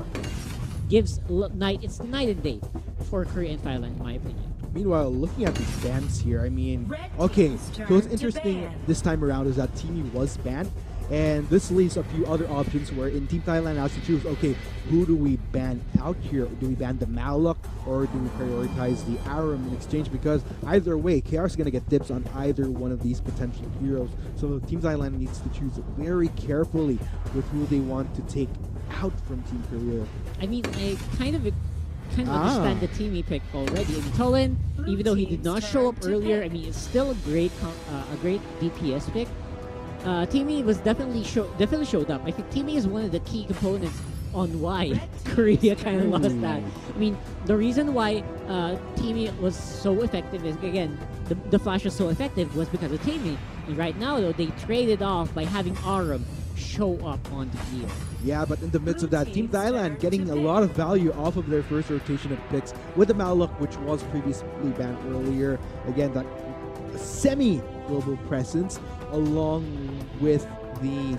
gives it's night and day for Korea and Thailand, in my opinion. Meanwhile, looking at these bans here, I mean, okay, so what's interesting this time around is that Teamy was banned, and this leaves a few other options where in Team Thailand has to choose, okay, who do we ban out here? Do we ban the Malok, or do we prioritize the Aram in exchange? Because either way, KR is going to get dibs on either one of these potential heroes. So Team Thailand needs to choose very carefully with who they want to take out from Team Korea. I mean, I kind of understand the Teamy pick already. I mean, Tolan, even though he did not show up earlier, I mean, it's still a great DPS pick. Teamy was definitely showed up. I think Teamy is one of the key components on why Korea kind of lost that. I mean, the reason why Teamy was so effective is, again, the Flash was so effective was because of Teamy. And right now, though, they traded off by having Aram show up on the field. Yeah, but in the midst of that, Team Thailand getting a lot of value off of their first rotation of picks with the Malok, which was previously banned earlier. Again, that semi-global presence, along with the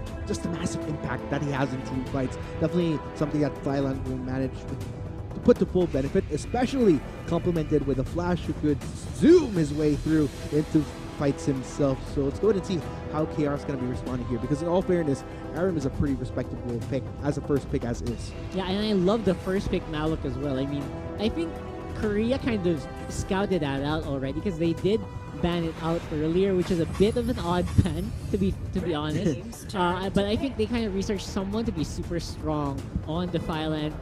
massive impact that he has in team fights. Definitely something that Thailand will manage to put to full benefit, especially complemented with a Flash who could zoom his way through into fights himself. So let's go ahead and see how KR is going to be responding here, because in all fairness, Aram is a pretty respectable pick as a first pick as is. Yeah, and I love the first pick Malok as well. I mean, I think Korea kind of scouted that out already, because they did ban it out earlier, which is a bit of an odd ban, to be honest. But I think they kind of researched someone to be super strong on the Thailand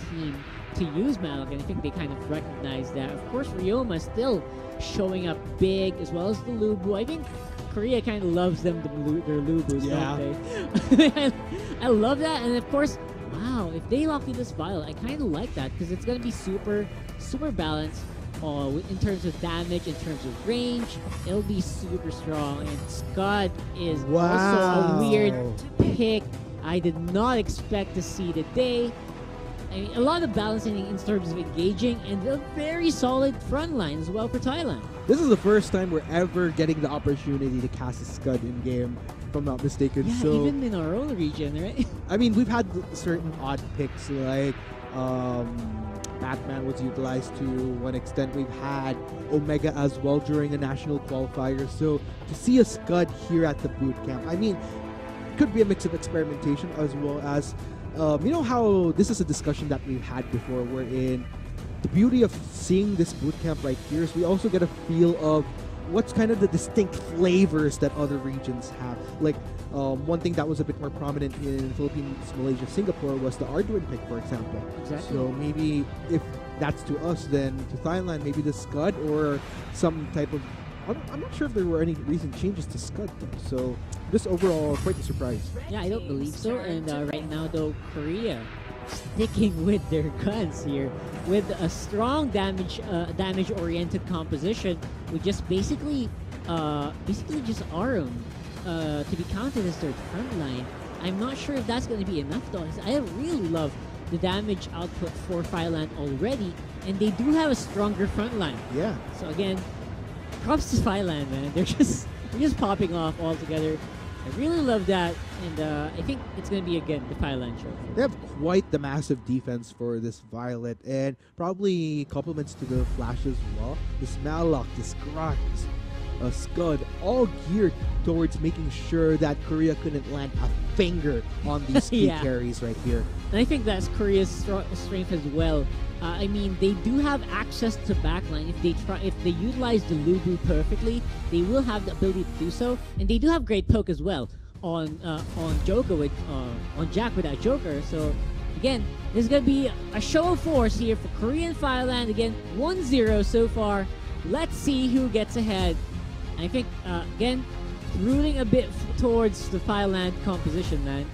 team to use Malok, and I think they kind of recognized that. Of course, Ryoma still showing up big, as well as the Lubu. I think Korea kind of loves them, their Lubus, don't they? I love that, and of course, wow, if they lock in this vial, I kind of like that, because it's going to be super balanced in terms of damage, in terms of range. It'll be super strong, and Scud is also a weird pick I did not expect to see today. I mean, a lot of balancing in terms of engaging and a very solid front line as well for Thailand. This is the first time we're ever getting the opportunity to cast a Scud in game, if I'm not mistaken. Yeah, so, even in our own region, right? I mean, we've had certain odd picks like Batman was utilized to one extent. We've had Omega as well during the national qualifier. So to see a Scud here at the boot camp, I mean, could be a mix of experimentation as well as, you know how this is a discussion that we've had before, wherein the beauty of seeing this boot camp right here is we also get a feel of what's kind of the distinct flavors that other regions have. Like one thing that was a bit more prominent in Philippines, Malaysia, Singapore was the Arduin pick, for example. Exactly. So maybe if that's to us, then to Thailand, maybe the Scud or some type of... I'm not sure if there were any recent changes to Scud though. So just overall, quite a surprise. Yeah, I don't believe so. And right now, though, Korea sticking with their guns here with a strong damage-oriented composition with just basically just Arum to be counted as their front line. I'm not sure if that's going to be enough though. I really love the damage output for Thailand already, and they do have a stronger front line. Yeah. So again, props to Thailand, man. They're just popping off altogether. I really love that, and I think it's going to be, again, the Thailand show. They have quite the massive defense for this Violet, and probably compliments to the Flash as well. This Malloc, this Grot, Scud, all geared towards making sure that Korea couldn't land a finger on these key Yeah. carries right here. And I think that's Korea's strength as well. I mean, they do have access to backline. If they utilize the Lubu perfectly, they will have the ability to do so. And they do have great poke as well on Joker with on Jak with that Joker. So again, this is gonna be a show of force here for Korean Thailand. Again, 1-0 so far. Let's see who gets ahead. I think again, rooting a bit towards the Thailand composition, man.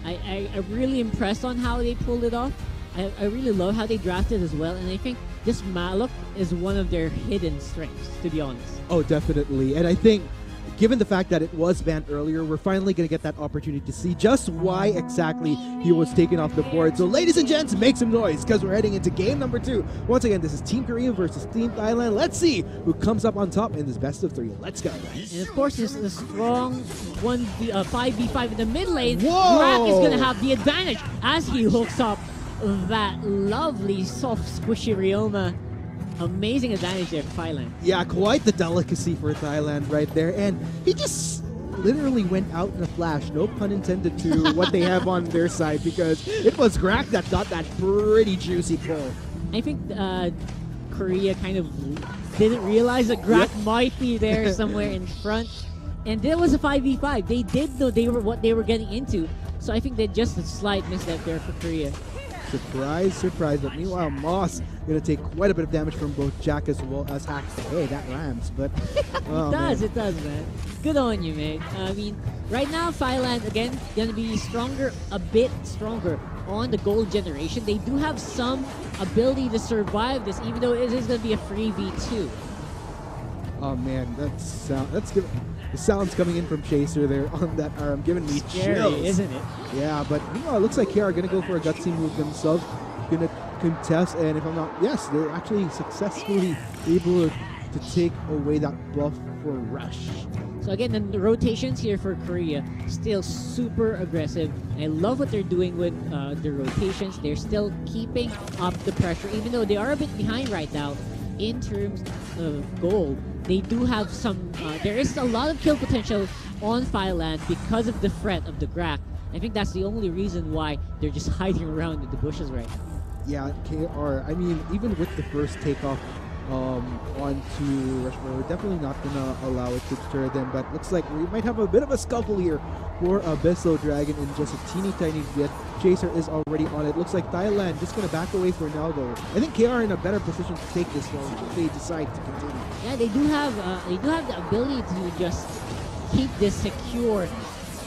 I'm really impressed on how they pulled it off. I really love how they drafted as well, and I think this Malloc is one of their hidden strengths, to be honest. Oh, definitely. And I think, given the fact that it was banned earlier, we're finally going to get that opportunity to see just why exactly he was taken off the board. So, ladies and gents, make some noise, because we're heading into game number 2. Once again, this is Team Korea versus Team Thailand. Let's see who comes up on top in this best of 3. Let's go. And of course, there's the strong 5v5 in the mid lane. Whoa! Grak is going to have the advantage as he hooks up that lovely, soft, squishy Ryoma. Amazing advantage there for Thailand. Yeah, quite the delicacy for Thailand right there. And he just literally went out in a flash, no pun intended to what they have on their side, because it was Grak that got that pretty juicy pull. I think Korea kind of didn't realize that Grak might be there somewhere in front. And there was a 5v5. They did know what they were getting into. So I think they just a slight misstep there for Korea. Surprise, surprise. But meanwhile, Moss going to take quite a bit of damage from both Jak as well as Hack. Hey, that rhymes, but... oh, It does, man. Good on you, mate. I mean, right now, Thailand, again, going to be a bit stronger on the gold generation. They do have some ability to survive this, even though it is going to be a free V2. Oh, man, that's good. The sounds coming in from Chaser there on that arm, giving me Scary, chills. isn't it? Yeah, but meanwhile, it looks like KR are going to go for a gutsy move themselves. Going to contest, and if I'm not... Yes, they're actually successfully able to take away that buff for Rush. So again, the rotations here for Korea, still super aggressive. I love what they're doing with the rotations. They're still keeping up the pressure, even though they are a bit behind right now in terms of gold. They do have some, there is a lot of kill potential on Thailand because of the threat of the Grak. I think that's the only reason why they're just hiding around in the bushes right now. Yeah, KR, I mean, even with the first takeoff onto Rushmore, we're definitely not going to allow it to deter them, but looks like we might have a bit of a scuffle here for Abyssal Dragon in just a teeny tiny bit. Chaser is already on it. Looks like Thailand just going to back away for now, though. I think KR are in a better position to take this one if they decide to continue. Yeah, they do have the ability to just keep this secure.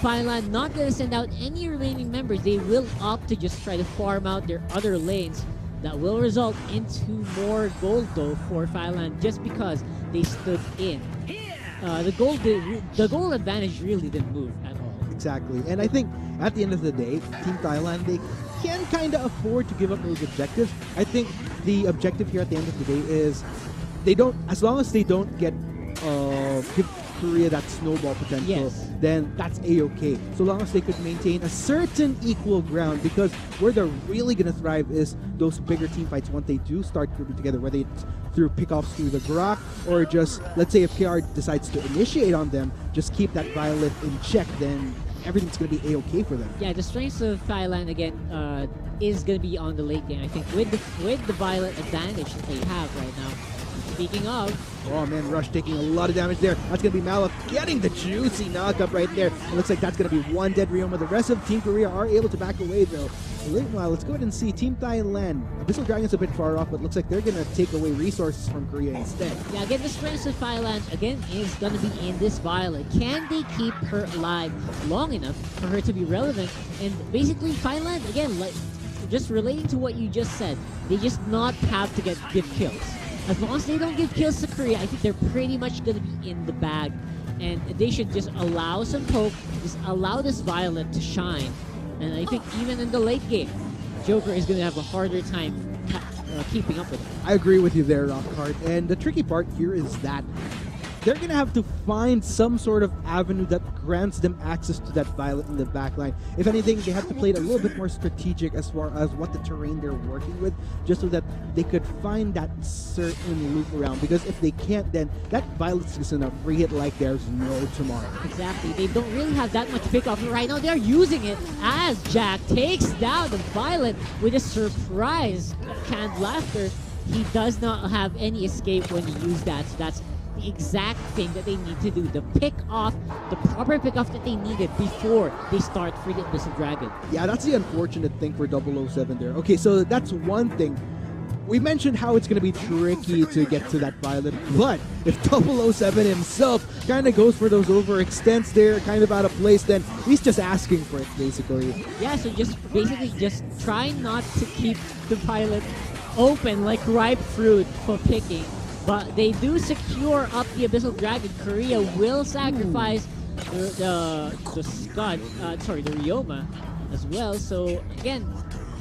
Thailand not going to send out any remaining members. They will opt to just try to farm out their other lanes. That will result into more gold, though, for Thailand, just because they stood in. The gold advantage really didn't move at all. Exactly. And I think at the end of the day, Team Thailand, they can kind of afford to give up those objectives. I think the objective here at the end of the day is they don't, as long as they don't get give Korea that snowball potential, Yes. then that's a-okay. So long as they could maintain a certain equal ground, because where they're really going to thrive is those bigger team fights once they do start grouping together, whether it's through pickoffs through the Grok, or just, let's say if KR decides to initiate on them, just keep that Violet in check, then everything's going to be a-okay for them. Yeah, the strengths of Thailand again is going to be on the late game. I think with the Violet advantage that they have right now. Speaking of, oh man, Rush taking a lot of damage there. That's going to be Malak getting the juicy knockup right there. It looks like that's going to be one dead Ryoma. The rest of Team Korea are able to back away though. Meanwhile, let's go ahead and see Team Thailand. Abyssal Dragon's a bit far off, but looks like they're going to take away resources from Korea instead. yeah, again, the strengths of Thailand again is going to be in this Violet. Can they keep her alive long enough for her to be relevant? And basically, Thailand again, like just relating to what you just said, they just not have to give kills. As long as they don't give kills to Korea, I think they're pretty much going to be in the bag. And they should just allow some poke, just allow this Violet to shine. And I think even in the late game, Joker is going to have a harder time keeping up with it. I agree with you there, Rockhard. And the tricky part here is that they're going to have to find some sort of avenue that grants them access to that Violet in the backline. If anything, they have to play it a little bit more strategic as far as what the terrain they're working with, just so that they could find that certain loop around. Because if they can't, then that Violet's just going to free hit like there's no tomorrow. Exactly. They don't really have that much pickoff right now. They're using it as Jak takes down the Violet with a surprise canned laughter. He does not have any escape when he used that. So that's the exact thing that they need to do. The proper pick off that they needed before they start free the Abyssal Dragon. Yeah, that's the unfortunate thing for 007 there. Okay, so that's one thing. We mentioned how it's going to be tricky to get to that Violet, but if 007 himself kind of goes for those overextends there, kind of out of place, then he's just asking for it, basically. Yeah, so just basically just try not to keep the Violet open like ripe fruit for picking. But they do secure up the Abyssal Dragon. Korea will sacrifice the Ryoma as well. So again,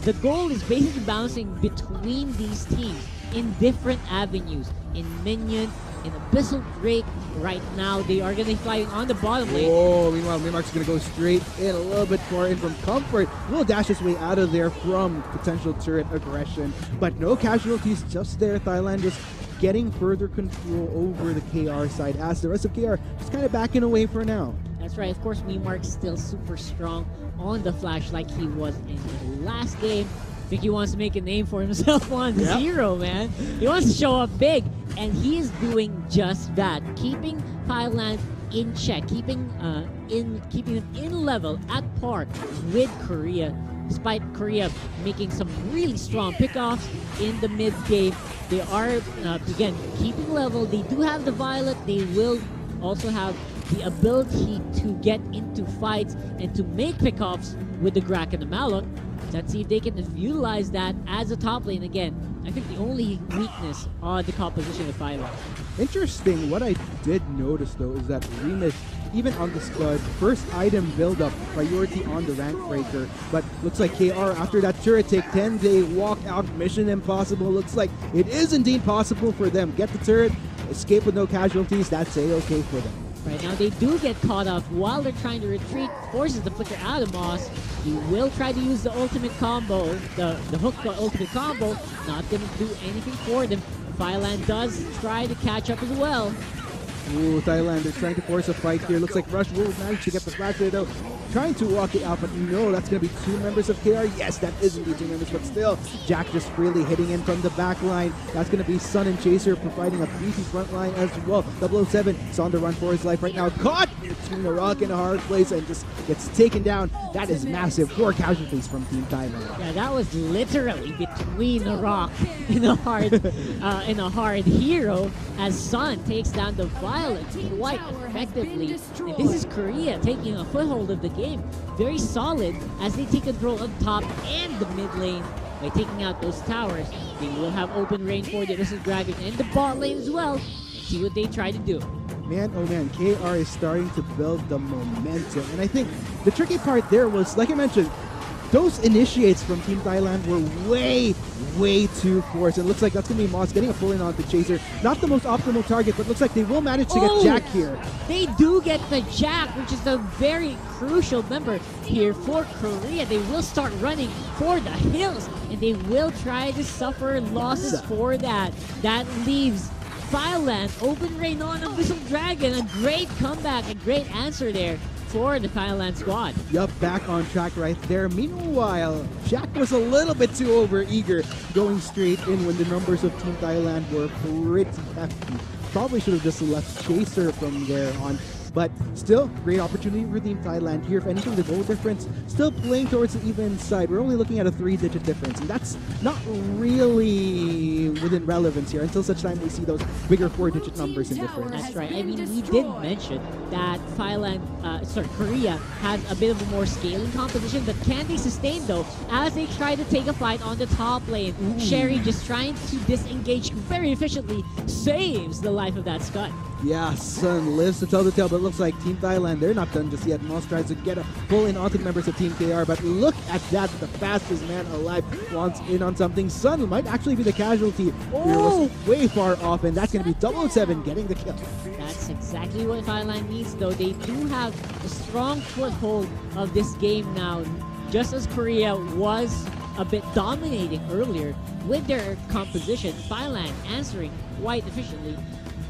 the goal is basically bouncing between these teams in different avenues. In Minion, in Abyssal Drake, right now they are going to be flying on the bottom lane. Oh, meanwhile, MeMarkz is going to go straight in, a little bit far in from comfort. Will dash his way out of there from potential turret aggression. But no casualties just there. Thailand just getting further control over the KR side as the rest of KR just kind of backing away for now. That's right. Of course, MeMarkz still super strong on the flash like he was in the last game. I think he wants to make a name for himself on Zero, man. He wants to show up big, and he is doing just that, keeping Thailand in check, keeping them in level at par with Korea. Despite Korea making some really strong pickoffs in the mid game, they are again keeping level. They do have the Violet. They will also have the ability to get into fights and to make pickoffs with the Grak and the Malok. Let's see if they can utilize that as a top lane again. I think the only weakness on the composition of Thailand. Interesting, what I did notice though is that Remus, even on the Scud, first item build-up, priority on the rank breaker, but looks like KR after that turret take 10, they walk out Mission Impossible. Looks like it is indeed possible for them. Get the turret, escape with no casualties, that's a-okay for them. Right now they do get caught off while they're trying to retreat, forces the flicker out of Moss. He will try to use the ultimate combo, the hook ultimate combo, not going to do anything for them. Thailand does try to catch up as well. Ooh, Thailand, they're trying to force a fight here. Looks like Rush will manage to get the flash there though. Trying to walk it out, but no, that's going to be 2 members of KR. Yes, that is indeed 2 members, but still, Jak just freely hitting in from the back line. That's going to be Sun and Chaser providing a beefy front line as well. 007 is on the run for his life right now. Caught between a rock and a hard place and just gets taken down. That is massive. 4 casualties from Team Thailand. Yeah, that was literally between a rock and a hard hero as Sun takes down the Violet quite effectively. And this is Korea taking a foothold of the game. Very solid as they take control of top and the mid lane by taking out those towers. They will have open range for the Abyssal Dragon and the bot lane as well. See what they try to do. Man, oh man, KR is starting to build the momentum. And I think the tricky part there was, like I mentioned, those initiates from Team Thailand were way too forced. It looks like that's going to be MeMarkz getting a pull-in onto Chaser. Not the most optimal target, but looks like they will manage to get Jak here. They do get the Jak, which is a very crucial member here for Korea. They will start running for the hills, and they will try to suffer losses for that. That leaves Thailand open rain on Abyssal Dragon. A great comeback, a great answer there for the Thailand squad. Yup, back on track right there. Meanwhile, Jak was a little bit too over-eager going straight in when the numbers of Team Thailand were pretty hefty. Probably should have just left Chaser from there on. But still, great opportunity for Team Thailand here. If anything, the goal difference still playing towards the even side. We're only looking at a 3-digit difference, and that's not really within relevance here until such time we see those bigger 4-digit numbers in difference. That's right. I mean, we did mention that Korea has a bit of a more scaling composition, but can they sustain though as they try to take a fight on the top lane? Cherie just trying to disengage very efficiently saves the life of that Scud. Yeah, Sun lives to tell the tale, but it looks like Team Thailand, they're not done just yet. Moss tries to get a pull in onto the members of Team KR, but look at that, the fastest man alive wants in on something. Sun might actually be the casualty. Was way far off, and that's going to be 007 getting the kill. That's exactly what Thailand needs, though. They do have a strong foothold of this game now, just as Korea was a bit dominating earlier with their composition. Thailand answering quite efficiently,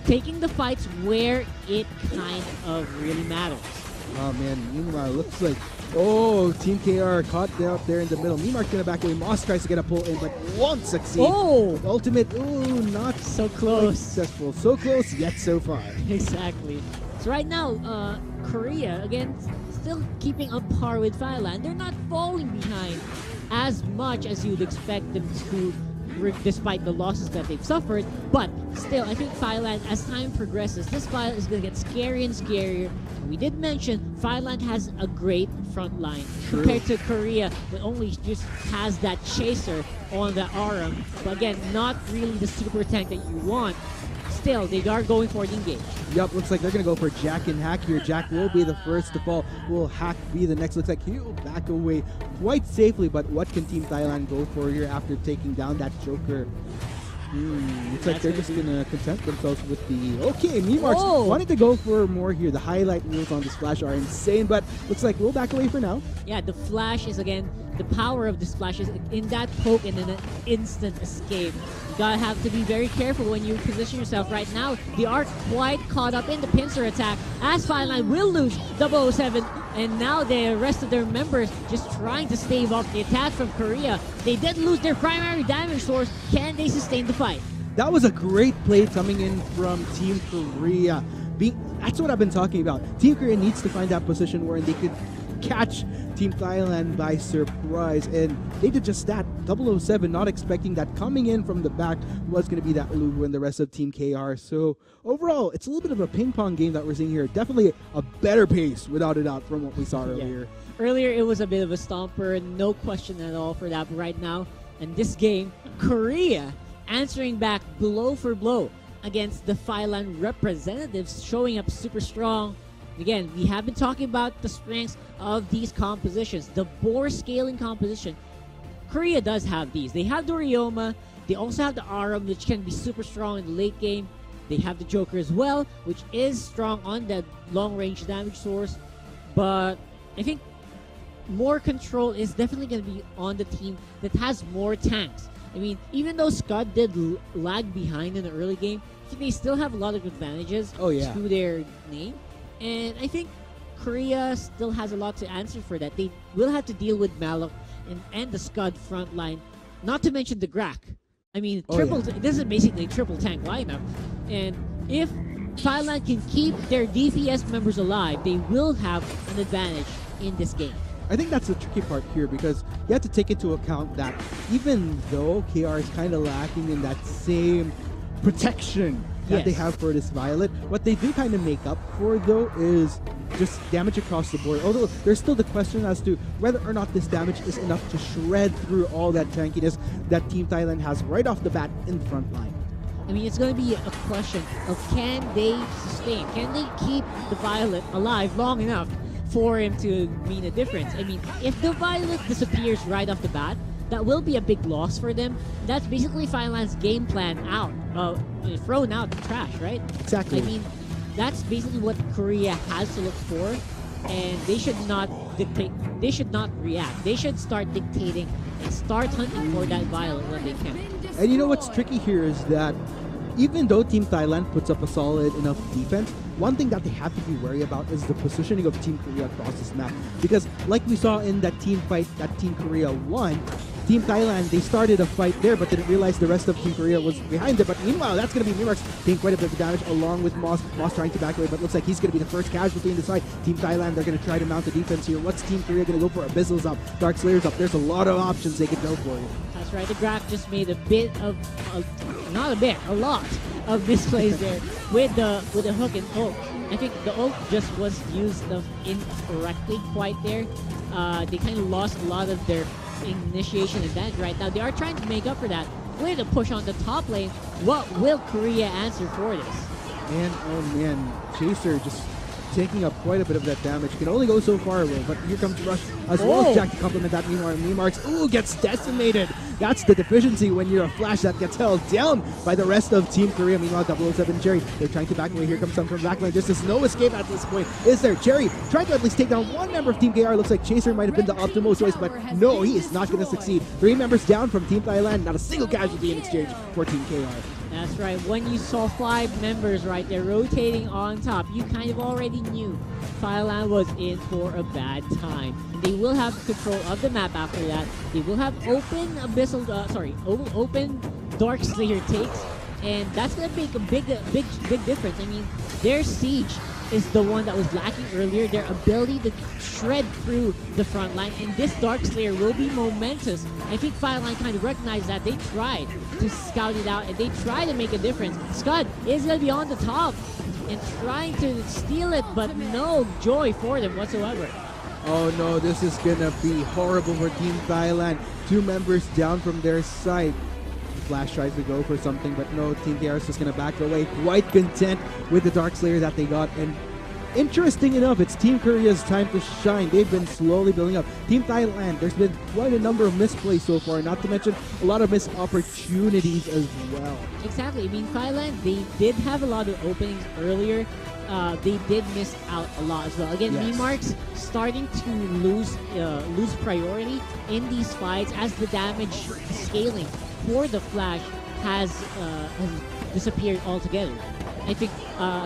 taking the fights where it kind of really matters. Oh man, meanwhile, looks like, Team KR caught out there in the middle. MeMarkz gonna back away. Moss tries to get a pull in, but won't succeed. Ultimate, not so close. Successful. So close, yet so far. Exactly. So right now, Korea, again, still keeping on par with Thailand. They're not falling behind as much as you'd expect them to, despite the losses that they've suffered. But still, I think Thailand, as time progresses, this fight is going to get scarier and scarier. We did mention Thailand has a great front line compared to Korea, that only just has that chaser on the Aram. But again, not really the super tank that you want. Still, they are going for the engage. Yup, looks like they're going to go for Jak and Hack here. Jak will be the first to fall. Will Hack be the next? Looks like he'll back away quite safely, but what can Team Thailand go for here after taking down that Joker? Looks like they're just going to content themselves with the... Okay, MeMarkz wanted to go for more here. The highlight rules on this flash are insane, but looks like we'll back away for now. Yeah, the flash is, again, the power of this flash is in that poke and then an instant escape. You gotta have to be very careful when you position yourself. Right now, they are quite caught up in the pincer attack, as Thailand will lose 007, and now the rest of their members just trying to stave off the attack from Korea. They did lose their primary damage source. Can they sustain the fight? That was a great play coming in from Team Korea. That's what I've been talking about. Team Korea needs to find that position where they could catch Team Thailand by surprise, and they did just that. 007 not expecting that coming in from the back was going to be that Lugu and the rest of Team KR. So overall, it's a little bit of a ping-pong game that we're seeing here. Definitely a better pace, without a doubt, from what we saw earlier. Earlier, it was a bit of a stomper, no question at all for that. But right now, in this game, Korea answering back blow for blow against the Thailand representatives, showing up super strong. Again, we have been talking about the strengths of these compositions. The Boar scaling composition, Korea does have these. They have the Ryoma, they also have the Aram, which can be super strong in the late game. They have the Joker as well, which is strong on that long-range damage source. But I think more control is definitely going to be on the team that has more tanks. I mean, even though Scud did lag behind in the early game, I think they still have a lot of advantages to their name. And I think Korea still has a lot to answer for that. They will have to deal with Malok and the Scud front line, not to mention the Grak. I mean, this is basically a triple tank lineup. And if Thailand can keep their DPS members alive, they will have an advantage in this game. I think that's the tricky part here, because you have to take into account that even though KR is kind of lacking in that same protection that they have for this Violet, what they do kind of make up for, though, is just damage across the board. Although there's still the question as to whether or not this damage is enough to shred through all that tankiness that Team Thailand has right off the bat in the front line. I mean, it's going to be a question of can they sustain, can they keep the Violet alive long enough for him to mean a difference. I mean, if the Violet disappears right off the bat, that will be a big loss for them. That's basically Thailand's game plan out, thrown out the trash, right? Exactly. I mean, that's basically what Korea has to look for, and they should not dictate. They should not react. They should start dictating and start hunting for that Violet when they can. And you know what's tricky here is that even though Team Thailand puts up a solid enough defense, one thing that they have to be wary about is the positioning of Team Korea across this map. Because like we saw in that team fight that Team Korea won, Team Thailand, they started a fight there but didn't realize the rest of Team Korea was behind them. But meanwhile, that's going to be MeMarkz taking quite a bit of damage along with Moss. Moss trying to back away, but looks like he's going to be the first casualty in the side. Team Thailand, they're going to try to mount the defense here. What's Team Korea going to go for? Abyssal's up, Dark Slayer's up. There's a lot of options they could go for you. That's right. The Graf just made a bit of, not a bit, a lot of misplays there with the hook and ult. I think the ult just was used incorrectly quite there. They kind of lost a lot of their initiation advantage right now. They are trying to make up for that with a push on the top lane. What will Korea answer for this? And oh man, Chaser just taking up quite a bit of that damage. Can only go so far away, but here comes Rush as well as JJak to complement that. Meanwhile, MeMarkz, ooh, gets decimated. That's the deficiency when you're a Flash that gets held down by the rest of Team Korea. Meanwhile, 007 Cherie, they're trying to back away. Here comes some from backline. Just there's no escape at this point. Is there? Cherie trying to at least take down one member of Team KR. Looks like Chaser might have been the optimal choice, but no, he is not going to succeed. 3 members down from Team Thailand. Not a single casualty in exchange for Team KR. That's right. When you saw 5 members right there rotating on top, you kind of already knew Thailand was in for a bad time. They will have control of the map after that. They will have open Abyssal, open Dark Slayer takes, and that's gonna make a big difference. I mean, their siege is the one that was lacking earlier. Their ability to shred through the front line, and this Dark Slayer will be momentous. I think Thailand kind of recognized that. They tried to scout it out and they tried to make a difference. Scud is gonna be on the top and trying to steal it, but no joy for them whatsoever. Oh no, this is gonna be horrible for Team Thailand. 2 members down from their side. Flash tries to go for something, but no, Team KR is just gonna back away, quite content with the Dark Slayer that they got. And interesting enough, it's Team Korea's time to shine. They've been slowly building up. Team Thailand, there's been quite a number of misplays so far, not to mention a lot of missed opportunities as well. Exactly. I mean, Thailand, they did have a lot of openings earlier. They did miss out a lot as well. Again, Yes. MeMarkz starting to lose priority in these fights as the damage scaling for the Flash has disappeared altogether. I think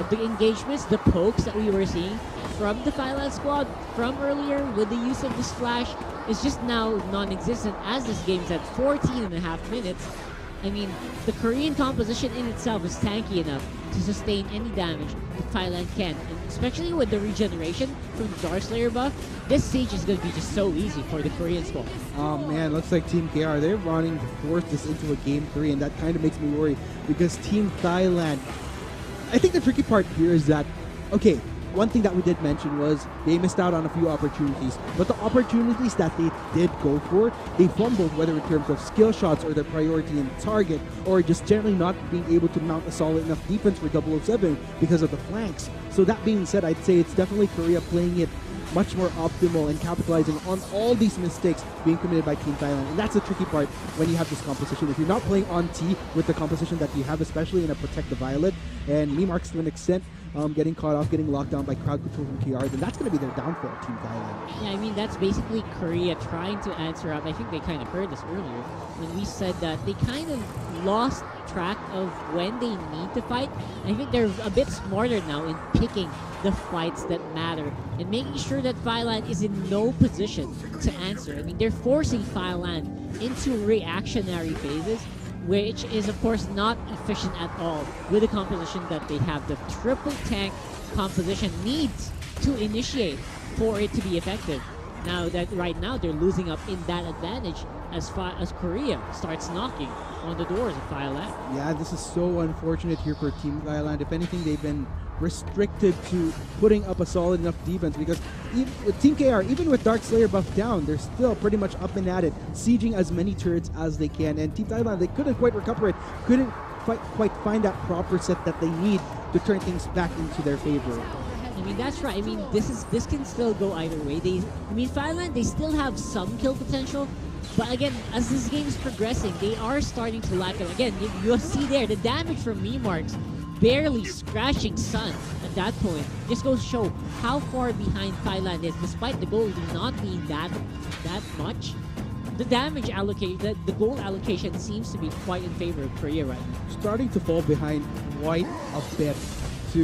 the engagements, the pokes that we were seeing from the Thailand squad from earlier with the use of this Flash is just now non-existent as this game's at 14.5 minutes. I mean, the Korean composition in itself is tanky enough to sustain any damage that Thailand can. And especially with the regeneration from the Dark Slayer buff, this siege is going to be just so easy for the Korean squad. Oh man, looks like Team KR, they're wanting to force this into a Game 3, and that kind of makes me worry because Team Thailand, I think the tricky part here is that, okay, one thing that we did mention was they missed out on a few opportunities, but the opportunities that they did go for, they fumbled, whether in terms of skill shots or their priority in target, or just generally not being able to mount a solid enough defense for 007 because of the flanks. So that being said, I'd say it's definitely Korea playing it much more optimal and capitalizing on all these mistakes being committed by Team Thailand. And that's the tricky part when you have this composition. If you're not playing on T with the composition that you have, especially in a Protect the Violet, and MeMarkz to an extent getting caught off, getting locked down by crowd control from KR, then that's going to be their downfall, Team Thailand. Yeah, I mean, that's basically Korea trying to answer up. I think they kind of heard this earlier when we said that they kind of lost track of when they need to fight. I think they're a bit smarter now in picking the fights that matter and making sure that Thailand is in no position to answer. I mean, they're forcing Thailand into reactionary phases, which is of course not efficient at all with the composition that they have. The triple tank composition needs to initiate for it to be effective. Now that right now they're losing up in that advantage as Korea starts knocking on the doors of Thailand. Yeah, this is so unfortunate here for Team Thailand. If anything, they've been restricted to putting up a solid enough defense because with Team KR, even with Dark Slayer buff down, they're still pretty much up and at it, sieging as many turrets as they can. And Team Thailand, they couldn't quite recover it, couldn't quite find that proper set that they need to turn things back into their favor. I mean, that's right. I mean, this can still go either way. Thailand, they still have some kill potential, but again, as this game is progressing, they are starting to lack it. Again, you'll see there the damage from MeMarkz barely scratching Sun at that point. Just goes to show how far behind Thailand is, despite the goal not being that much. The damage allocation, the goal allocation seems to be quite in favor of Korea right now. Starting to fall behind quite a bit.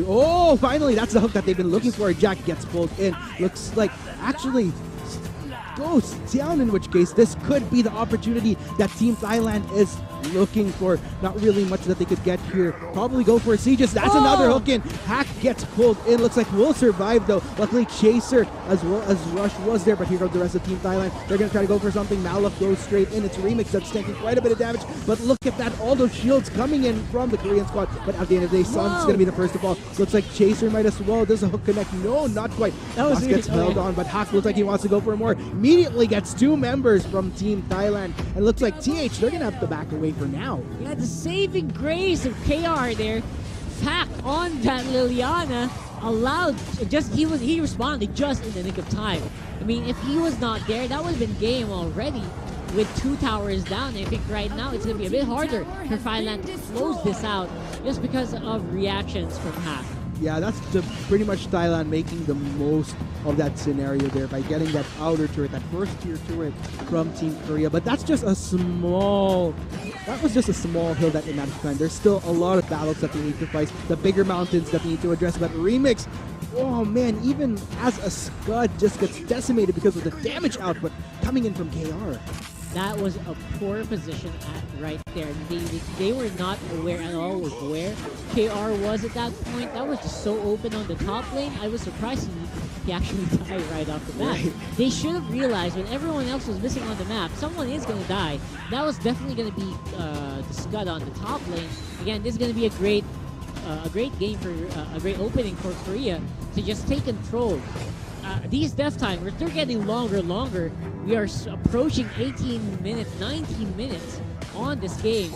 Oh, finally, that's the hook that they've been looking for. Jak gets pulled in. Looks like actually goes down, in which case this could be the opportunity that Team Thailand is looking for. Not really much that they could get here. Probably go for a Siege. That's another hook in. Hack gets pulled in. Looks like we'll survive though. Luckily Chaser as well as Rush was there, but here comes the rest of Team Thailand. They're going to try to go for something. Maluk goes straight in. It's Remix that's taking quite a bit of damage, but look at that. All those shields coming in from the Korean squad, but at the end of the day, Sun's going to be the first of all. Looks like Chaser might as well. Does a hook connect? No, not quite. That was gets held on, but Hack looks like he wants to go for more. Immediately gets 2 members from Team Thailand, and looks like TH, they're going to have to back away for now. Yeah, the saving grace of KR there. Hack on that Liliana allowed, he responded just in the nick of time. I mean, if he was not there, that would have been game already with 2 towers down. I think right now it's going to be a bit harder for Thailand to close this out just because of reactions from Hack. Yeah, that's pretty much Thailand making the most of that scenario there by getting that outer turret, that first tier turret from Team Korea. But that's just a small hill that they managed to climb. There's still a lot of battles that they need to fight, the bigger mountains that they need to address. But Remix, oh man, even as a Scud, just gets decimated because of the damage output coming in from KR. That was a poor position right there. They were not aware at all of where KR was at that point. That was just so open on the top lane. I was surprised he actually died right off the bat. Right. They should have realized when everyone else was missing on the map, someone is going to die. That was definitely going to be the Scud on the top lane. Again, this is going to be a great game for a great opening for Korea to just take control. These death timers, they're getting longer and longer. We are approaching 18 minutes, 19 minutes on this game.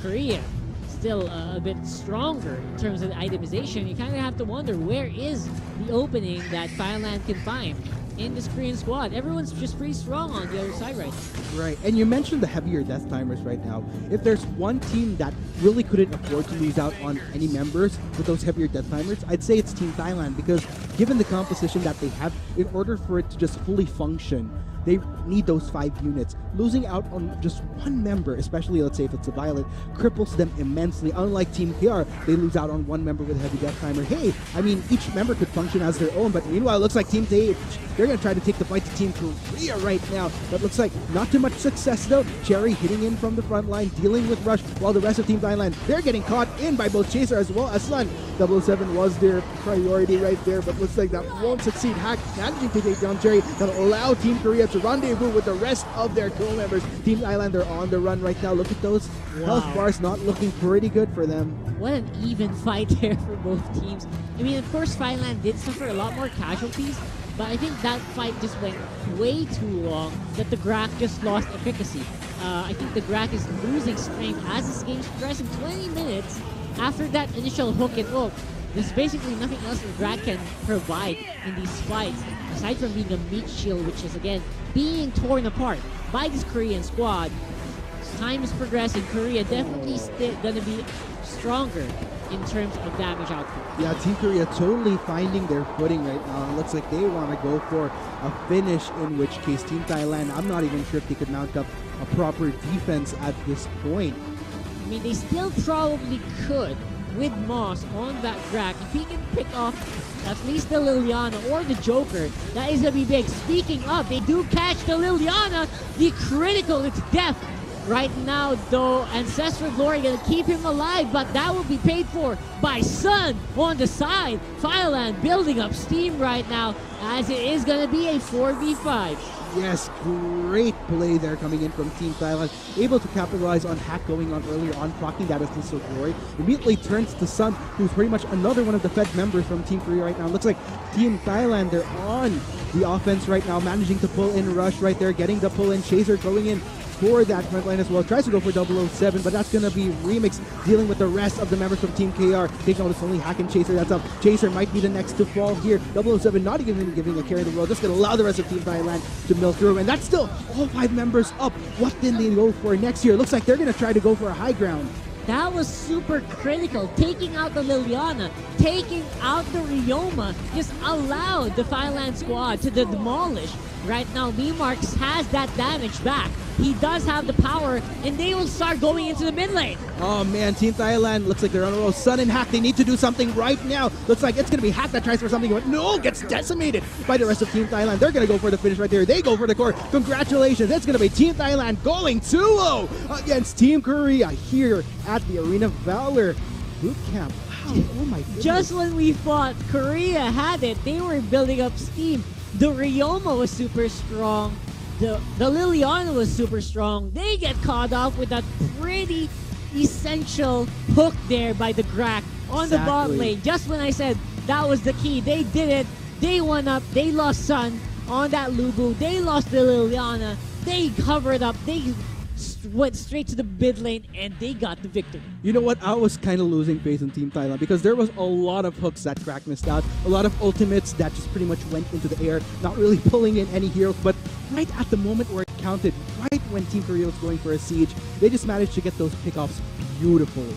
Korea still a bit stronger in terms of the itemization. You kind of have to wonder, where is the opening that Thailand can find in this Korean squad? Everyone's just pretty strong on the other side right now. Right, and you mentioned the heavier death timers right now. If there's one team that really couldn't afford to lose out on any members with those heavier death timers, I'd say it's Team Thailand, because given the composition that they have, in order for it to just fully function, they need those 5 units. Losing out on just one member, especially let's say if it's a Violet, cripples them immensely. Unlike Team PR, they lose out on one member with a heavy death timer. Hey, I mean, each member could function as their own, but meanwhile, it looks like Team TH, they're going to try to take the fight to Team Korea right now. But looks like not too much success though. Cherie hitting in from the front line, dealing with Rush, while the rest of Team Thailand, they're getting caught in by both Chaser as well as Sun. 007 was their priority right there, but looks like that won't succeed. Hack managing to take down Cherie. That'll allow Team Korea to rendezvous with the rest of their co-members. Team Thailand are on the run right now. Look at those health bars, not looking pretty good for them. What an even fight there for both teams. I mean, of course, Thailand did suffer a lot more casualties, but I think that fight just went way too long that the Grak just lost efficacy. I think the Grak is losing strength as this game's progressing. 20 minutes after that initial hook and ult, there's basically nothing else the Grak can provide in these fights, aside from being a meat shield, which is, again, being torn apart by this Korean squad. Time is progressing. Korea definitely going to be stronger in terms of damage output. Yeah, Team Korea totally finding their footing right now. It looks like they want to go for a finish, in which case Team Thailand, I'm not even sure if they could mount up a proper defense at this point. I mean, they still probably could with Moss on that Grak. If he can pick off at least the Liliana or the Joker, that is going to be big. Speaking of, they do catch the Liliana, the critical, it's death. Right now, though, Ancestral Glory going to keep him alive, but that will be paid for by Sun on the side. Thailand building up steam right now, as it is going to be a 4v5. Yes, great play there coming in from Team Thailand. Able to capitalize on Hack going on earlier on, proccing that Abyssal Glory. Immediately turns to Sun, who's pretty much another one of the Fed members from Team Korea right now. Looks like Team Thailand, they're on the offense right now, managing to pull in Rush right there, getting the pull in. Chaser going in for that front line as well. Tries to go for 007, but that's going to be Remix dealing with the rest of the members from Team KR. Take notice only Hack and Chaser. That's up. Chaser might be the next to fall here. 007 not even giving a carry in the world. Just going to allow the rest of Team Thailand to mill through. And that's still all 5 members up. What did they go for next year? Looks like they're going to try to go for a high ground. That was super critical. Taking out the Liliana, taking out the Ryoma, just allowed the Thailand squad to demolish. Right now, MeMarkz has that damage back. He does have the power, and they will start going into the mid lane. Oh man, Team Thailand looks like they're on a roll. Sun and Hack, they need to do something right now. Looks like it's going to be Hack that tries for something, but no, gets decimated by the rest of Team Thailand. They're going to go for the finish right there. They go for the core. Congratulations. It's going to be Team Thailand going 2-0 against Team Korea here at the Arena of Valor boot camp. Wow, oh my goodness. Just when we thought Korea had it, they were building up steam. The Ryoma was super strong. The Liliana was super strong. They get caught off with that pretty essential hook there by the Grak on the bot lane. Just when I said that was the key, they did it. They won up. They lost Sun on that Lubu. They lost the Liliana. They covered up. They went straight to the mid lane and they got the victory. You know what? I was kind of losing faith in Team Thailand because there was a lot of hooks that Crack missed out, a lot of ultimates that just pretty much went into the air, not really pulling in any heroes, but right at the moment where it counted, right when Team Korea was going for a siege, they just managed to get those pickoffs beautifully.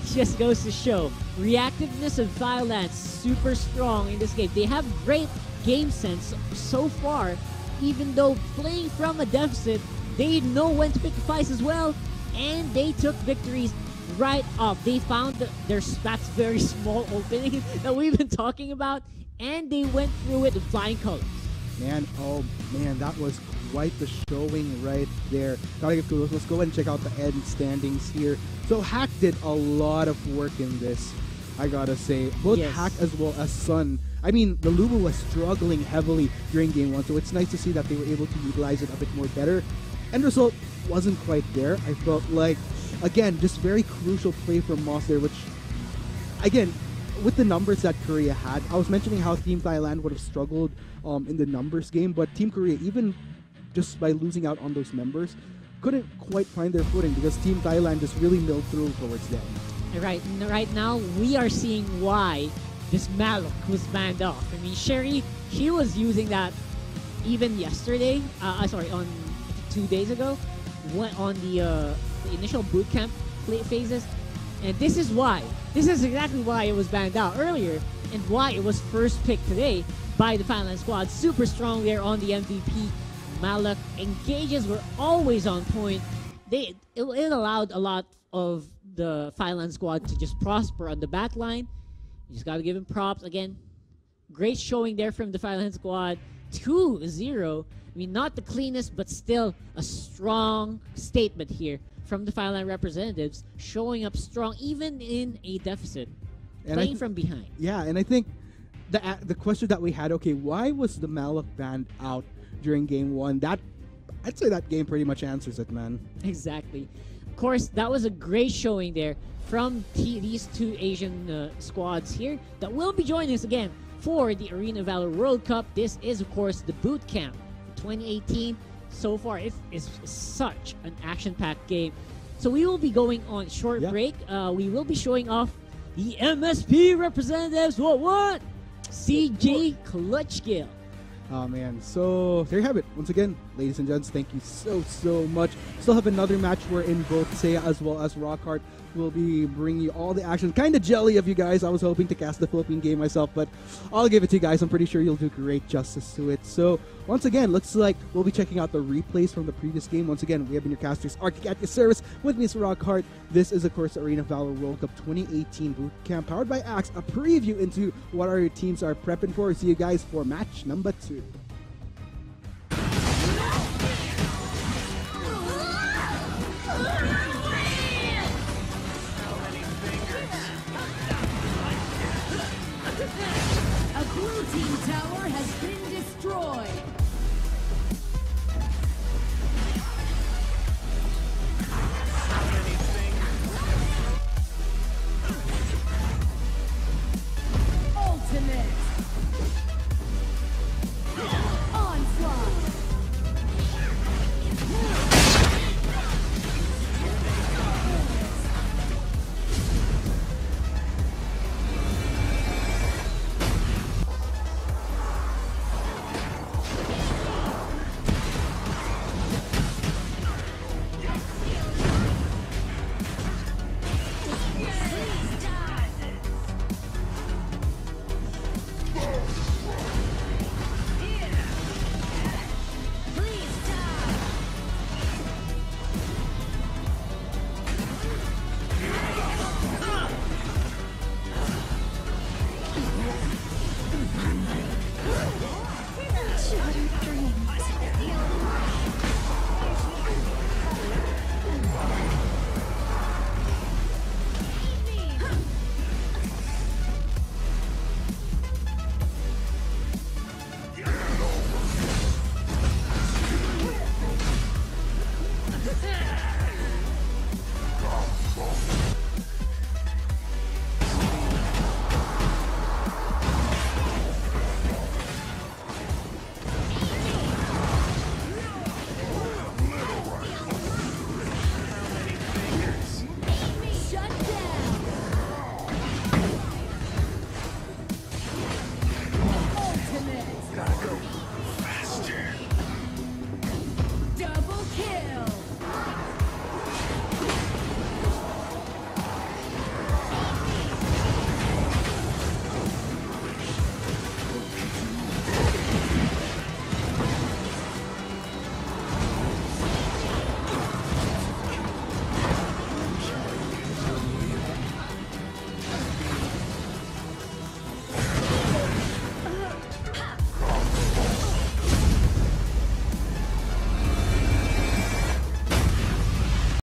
Just goes to show, reactiveness of Thailand super strong in this game. They have great game sense so far, even though playing from a deficit, they know when to pick the fights as well, and they took victories right off. They found their that's very small opening that we've been talking about, and they went through it with flying colors. Man, oh man, that was quite the showing right there. Gotta give kudos. Let's go ahead and check out the end standings here. So Hack did a lot of work in this, I gotta say. Both Hack as well as Sun. I mean, the Lubu was struggling heavily during game 1, so it's nice to see that they were able to utilize it a bit more better. End result wasn't quite there. I felt like, again, just very crucial play from Moss there, which, again, with the numbers that Korea had, I was mentioning how Team Thailand would have struggled in the numbers game, but Team Korea, even just by losing out on those members, couldn't quite find their footing because Team Thailand just really milled through towards the end. Right now, we are seeing why this Malok was banned off. I mean, Cherie, she was using that even yesterday, on 2 days ago, went on the initial bootcamp phases, and this is why. This is exactly why it was banned out earlier, and why it was first picked today by the Thailand squad. Super strong there on the MVP. Malak engages were always on point. It allowed a lot of the Thailand squad to just prosper on the back line. You just got to give him props. Again, great showing there from the Thailand squad. 2-0. I mean, not the cleanest, but still a strong statement here from the Thailand representatives, showing up strong even in a deficit, and playing from behind. Yeah, and I think the question that we had, okay, why was the Malak banned out during game 1? That, I'd say that game pretty much answers it, man. Exactly. Of course, that was a great showing there from these two Asian squads here that will be joining us again for the Arena of Valor World Cup. This is, of course, the boot camp 2018. So far, it is such an action-packed game. So we will be going on short break. We will be showing off the MSP representatives. What? CJ Clutchkill. Oh man, so there you have it. Once again, ladies and gents, thank you so much. Still have another match wherein both Seiya as well as Rockhart will be bringing you all the action. Kind of jelly of you guys. I was hoping to cast the Philippine game myself, but I'll give it to you guys. I'm pretty sure you'll do great justice to it. So once again, looks like we'll be checking out the replays from the previous game. Once again, we have been your casters, Arctic at your service. With me is Rockhart. This is, of course, Arena of Valor World Cup 2018 Boot Camp, powered by Axe. A preview into what our teams are prepping for. See you guys for match number 2. A blue team tower has been destroyed. Ultimate. Onslaught. Shut